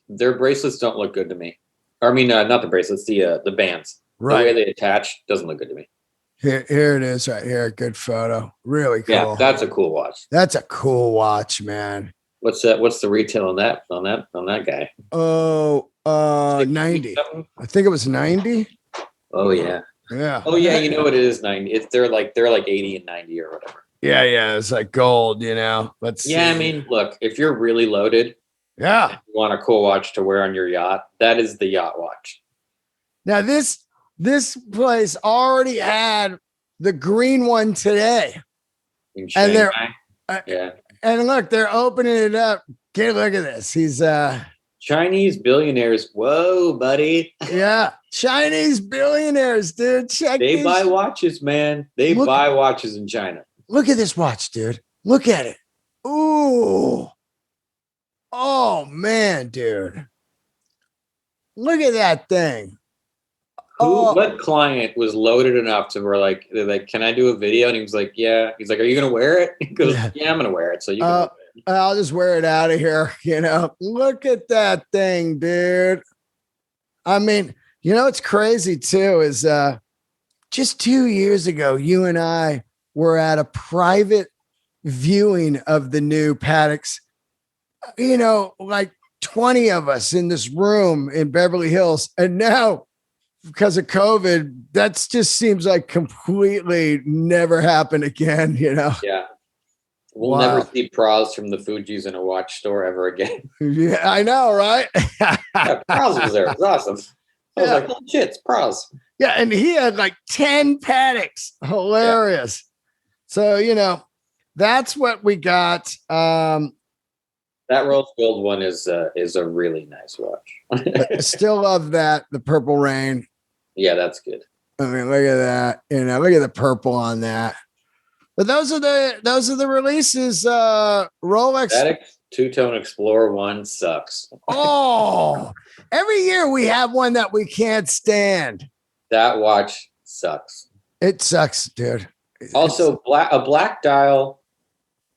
Their bracelets don't look good to me. I mean, not the bracelets, the bands. Right. The way they attach doesn't look good to me. Here it is right here. Good photo. Really cool. Yeah, that's a cool watch. That's a cool watch, man. What's the retail on that guy? Oh, 90. I think it was 90. Oh yeah. Yeah. Oh yeah, it is 90. They're like 80 and 90 or whatever. Yeah. It's like gold, Let's see. I mean, look, if you're really loaded, yeah, you want a cool watch to wear on your yacht, that is the yacht watch. Now this place already had the green one today. In Shanghai. Yeah. And look, they're opening it up. Get a look at this. He's Chinese billionaires. Whoa, buddy. Yeah. Chinese billionaires, dude. They buy watches, man. They buy watches in China. Look at this watch, dude. Look at it. Ooh. Oh man, dude. Look at that thing. What client was loaded enough to where they're like, can I do a video? And he was like, yeah. He's like, are you gonna wear it? He goes, yeah, I'm gonna wear it. So you can wear it. I'll just wear it out of here. Look at that thing, dude. I mean, it's crazy too is just 2 years ago, you and I were at a private viewing of the new Pateks, like 20 of us in this room in Beverly Hills. And now, because of COVID, that just seems like completely never happen again, Yeah. We'll never see Praz from the Fuji's in a watch store ever again. Yeah, I know, right? Yeah, Praz was there. It was awesome. I was like, oh shit, it's Praz. Yeah, and he had like 10 Pateks. Hilarious. Yeah. So, that's what we got. That rose gold one is a really nice watch. I still love that, the Purple Rain. Yeah, that's good. I mean, look at that. Look at the purple on that. But those are the releases. Rolex Patek Two-Tone Explorer 1 sucks. Oh, every year we have one that we can't stand. That watch sucks. It sucks, dude. Also, a black dial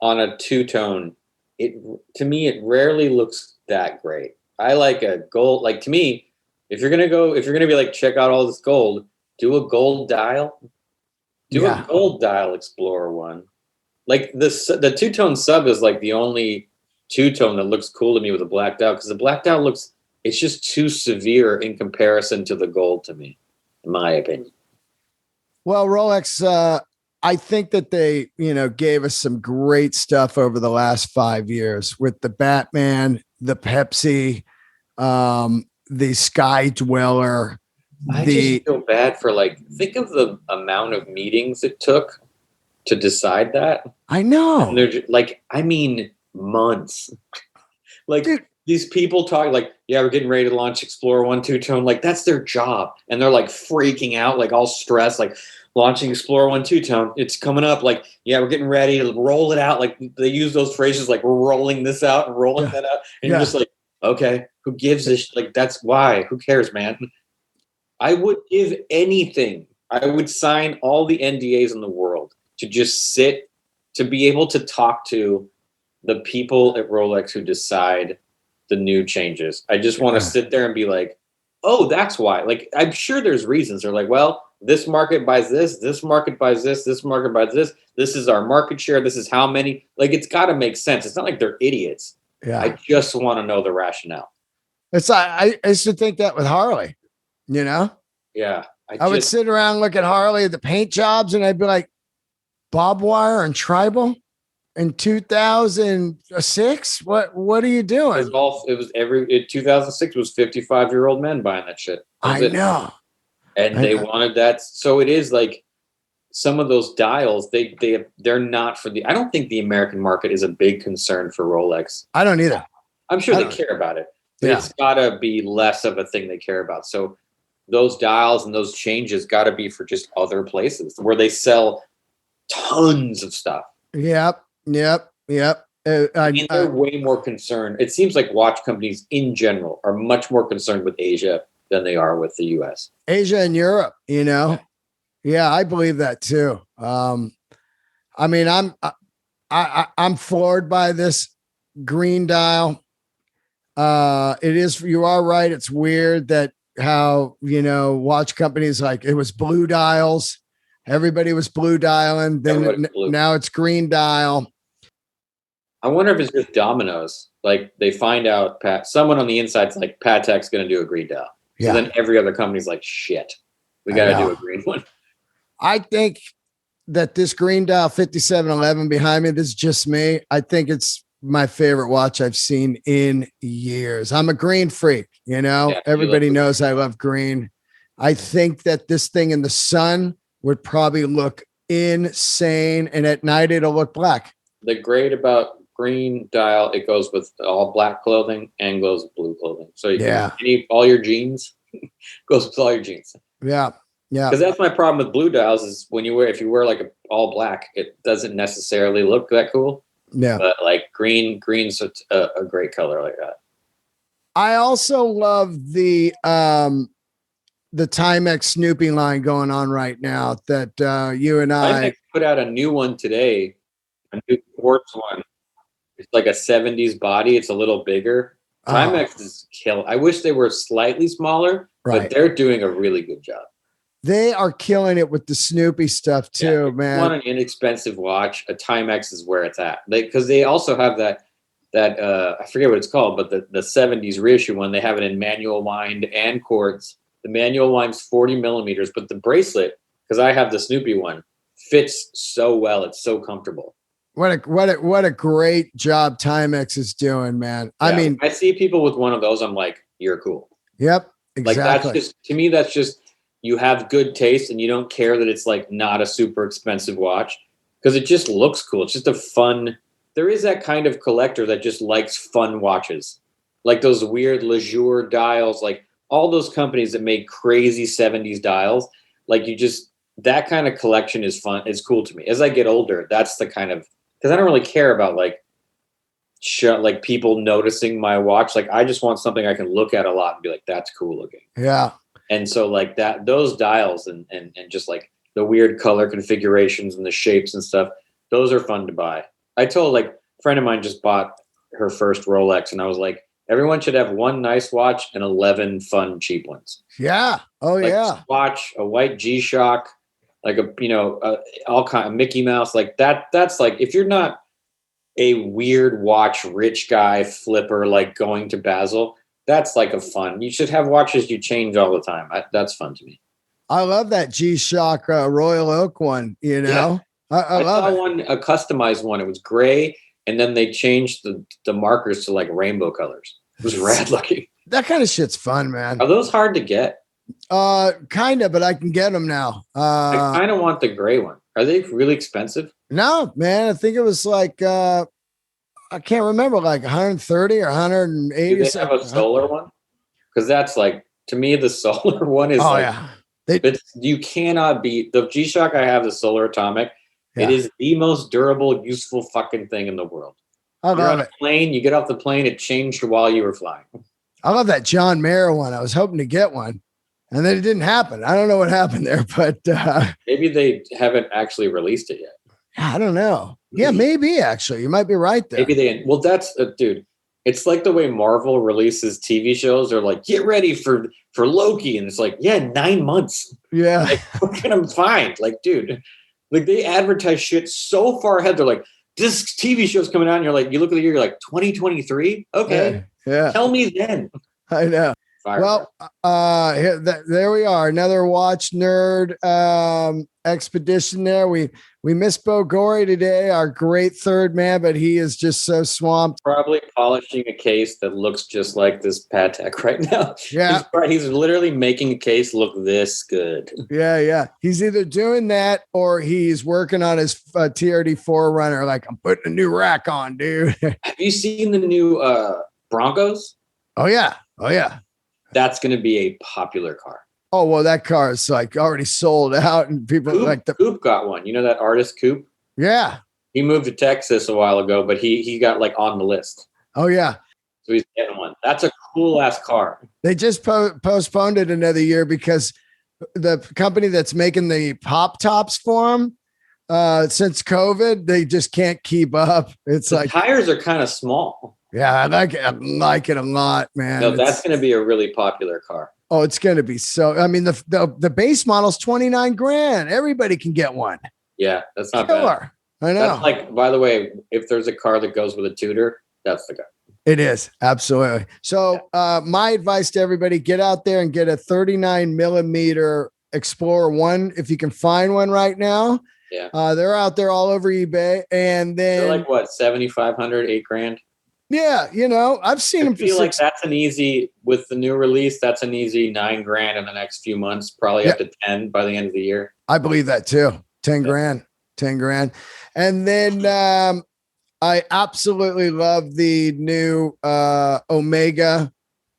on a two-tone, to me it rarely looks that great. I like a gold. Like, to me, if you're gonna be like, check out all this gold, do a gold dial. A gold dial Explorer 1. Like the two-tone sub is like the only two-tone that looks cool to me with a black dial, because the black dial it's just too severe in comparison to the gold to me, in my opinion. Well, Rolex, I think that they, gave us some great stuff over the last 5 years with the Batman, the Pepsi, the Sky Dweller. I just feel bad for think of the amount of meetings it took to decide that. I know. And they're just, months. Dude. These people talk we're getting ready to launch Explorer 1 two-tone. That's their job. And they're freaking out, all stressed, launching Explorer 1 two-tone. It's coming up. We're getting ready to roll it out. They use those phrases we're rolling this out and rolling that out. And you're just okay, who gives this? That's why. Who cares, man? I would give anything. I would sign all the NDAs in the world to just sit, to be able to talk to the people at Rolex who decide the new changes. I just want to sit there and be like, oh, that's why. I'm sure there's reasons. They're well, this market buys this market buys this market buys this. This is our market share. This is how many. It's got to make sense. It's not like they're idiots. Yeah. I just want to know the rationale. It's I used to think that with Harley. Yeah. I would sit around, look at Harley, the paint jobs, and I'd be like, barbed wire and tribal in 2006? What are you doing? It was 2006 was 55-year-old men buying that shit. I know. And they wanted that. So it is some of those dials, they're not for I don't think the American market is a big concern for Rolex. I don't either. I'm sure they care about it, but it's gotta be less of a thing they care about. So those dials and those changes got to be for just other places where they sell tons of stuff. Yep. They're way more concerned. It seems like watch companies in general are much more concerned with Asia than they are with the US. Asia and Europe, Yeah, I believe that too. I'm floored by this green dial. You are right. It's weird that how watch companies it was blue dials, everybody was blue dialing, then now it's green dial. I wonder if it's just dominoes. They find out someone on the inside's Patek's going to do a green dial, so then every other company's shit, we got to do a green one. I think that this green dial 5711 behind me, this is just me, I think it's my favorite watch I've seen in years. I'm a green freak, everybody knows I love green. I think that this thing in the sun would probably look insane, and at night it'll look black. The great about green dial, it goes with all black clothing and goes with blue clothing. So you can all your jeans goes with all your jeans. Yeah. Because that's my problem with blue dials is if you wear a all black, it doesn't necessarily look that cool. Yeah. But green's a great color like that. I also love the Timex Snoopy line going on right now that you and I put out a new one today, a new quartz one. It's like a 70s body. It's a little bigger. Timex is kill. I wish they were slightly smaller, but they're doing a really good job. They are killing it with the Snoopy stuff too, if man. You want an inexpensive watch? A Timex is where it's at. Because they also have that I forget what it's called, but the 70s reissue one. They have it in manual wind and quartz. The manual wind's 40 millimeters, but the bracelet, because I have the Snoopy one, fits so well. It's so comfortable. What a great job Timex is doing, man. Yeah, I mean, I see people with one of those. I'm like, you're cool. Yep, exactly. Like that's just, to me, that's just, you have good taste and you don't care that it's like not a super expensive watch because it just looks cool. It's just a fun. There is that kind of collector that just likes fun watches, like those weird Lejour dials, like all those companies that make crazy 70s dials. Like that kind of collection is fun. It's cool to me. As I get older, that's the kind of, because I don't really care about like people noticing my watch. Like I just want something I can look at a lot and be like, that's cool looking. Yeah. And so like those dials and just like the weird color configurations and the shapes and stuff, those are fun to buy. I told like a friend of mine just bought her first Rolex and I was like, everyone should have one nice watch and 11 fun cheap ones. Yeah. Oh like yeah. Watch, a white G-Shock, like all kind of Mickey Mouse, like that. That's like, if you're not a weird watch rich guy flipper, like going to Basel, that's like a fun. You should have watches you change all the time. That's fun to me. I love that G-Shock Royal Oak one. You know, yeah. I love one, a customized one. It was gray, and then they changed the markers to like rainbow colors. It was rad looking. That kind of shit's fun, man. Are those hard to get? Kind of, but I can get them now. I kind of want the gray one. Are they really expensive? No, man. I think it was like I can't remember, like 130 or 180. Do they have a solar one? Because that's like, to me, the solar one is you cannot beat the G-Shock. I have the Solar Atomic. Yeah. It is the most durable, useful fucking thing in the world. I love it. Plane, you get off the plane, it changed while you were flying. I love that John Mayer one. I was hoping to get one, and then it didn't happen. I don't know what happened there, but maybe they haven't actually released it yet. I don't know. Yeah, maybe actually. You might be right there. Maybe that's dude. It's like the way Marvel releases TV shows. They're like, get ready for Loki. And it's like, 9 months. Yeah. Like, what can I find? Like, dude, like they advertise shit so far ahead. They're like, this TV show's coming out. And you're like, you look at the year, you're like 2023. Okay. Yeah. Tell me then. I know. Well, there we are. Another watch nerd expedition there. We missed Bo Gorey today, our great third man, but he is just so swamped. Probably polishing a case that looks just like this Patek right now. Yeah. He's literally making a case look this good. Yeah. He's either doing that or he's working on his TRD 4Runner. Like, I'm putting a new rack on, dude. Have you seen the new Broncos? Oh, yeah. That's going to be a popular car. Oh, well, that car is like already sold out and people like Coop got one. You know that artist Coop? Yeah. He moved to Texas a while ago, but he got like on the list. Oh, yeah. So he's getting one. That's a cool ass car. They just postponed it another year because the company that's making the pop tops for him, since COVID, they just can't keep up. It's like tires are kind of small. Yeah, I like it a lot, man. No, that's going to be a really popular car. Oh, it's going to be so. I mean, the base model's $29,000. Everybody can get one. Yeah, that's not bad. I know. That's like, by the way, if there's a car that goes with a Tudor, that's the guy. It is absolutely. So, my advice to everybody: get out there and get a 39 millimeter Explorer 1 if you can find one right now. Yeah, they're out there all over eBay, and then they're like what, $7,500, $8,000. Yeah, I've seen them. I feel like that's an easy, with the new release, that's an easy $9,000 in the next few months, probably up to 10 by the end of the year. I believe that too. 10 grand. And then I absolutely love the new Omega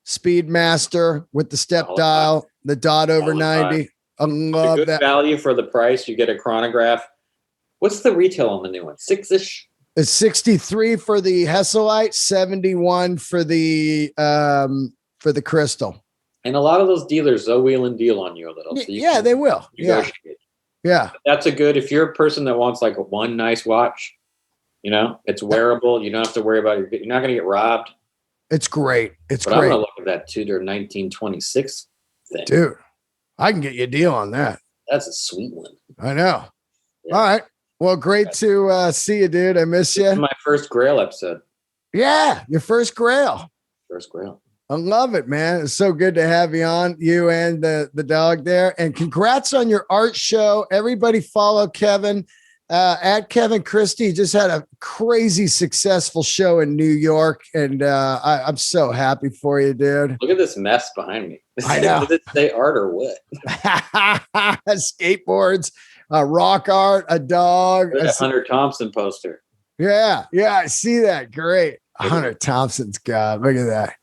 Speedmaster with the step dial, the dot over 90. I love that. Value for the price. You get a chronograph. What's the retail on the new one? $6,000-ish? It's 63 for the Hesselite, 71 for the crystal. And a lot of those dealers, they'll wheel and deal on you a little. So Yeah, they will. Negotiate. Yeah. That's a good, if you're a person that wants like one nice watch, you know, it's wearable. You don't have to worry about you're not going to get robbed. It's great. But I'm going to look at that Tudor 1926 thing. Dude, I can get you a deal on that. That's a sweet one. I know. Yeah. All right. Well, great to see you, dude. I miss you. This is my first Grail episode. Yeah, your first Grail. First Grail. I love it, man. It's so good to have you on, you and the dog there. And congrats on your art show. Everybody follow Kevin at Kevin Christy. He just had a crazy successful show in New York. And I'm so happy for you, dude. Look at this mess behind me. I know. Does it say art or what? Skateboards, rock art, a dog. A Hunter Thompson poster. Yeah. I see that. Great. Hunter Thompson's God. Look at that.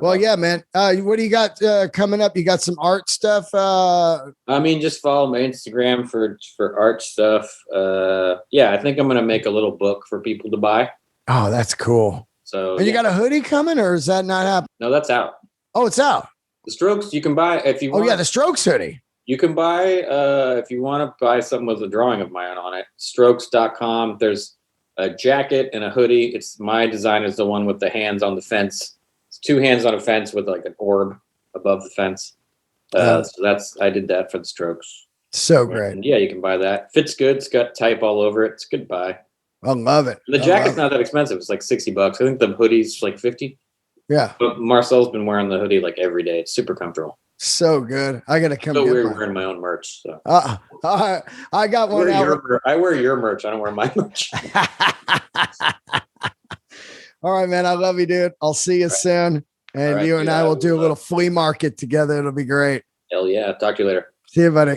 Well, yeah, man. What do you got coming up? You got some art stuff? I mean, just follow my Instagram for art stuff. Yeah, I think I'm going to make a little book for people to buy. Oh, that's cool. So, and you got a hoodie coming, or is that not happening? No, that's out. Oh, it's out. The Strokes, you can buy if you want. Oh, yeah, the Strokes hoodie. You can buy, if you want to buy something with a drawing of mine on it, strokes.com. There's a jacket and a hoodie. My design is the one with the hands on the fence. Two hands on a fence with like an orb above the fence. So I did that for the Strokes. So great. And yeah, you can buy that. Fits good. It's got type all over it. It's good to buy. I love it. And the jacket's not that expensive. It's like $60. I think the hoodie's like 50. Yeah. But Marcel's been wearing the hoodie like every day. It's super comfortable. So good. I got to come. So weird wearing my own merch. So. I got one. I wear your merch. I don't wear my merch. All right, man. I love you, dude. I'll see you soon. And you and I will do a little flea market together. It'll be great. Hell yeah. Talk to you later. See you, buddy.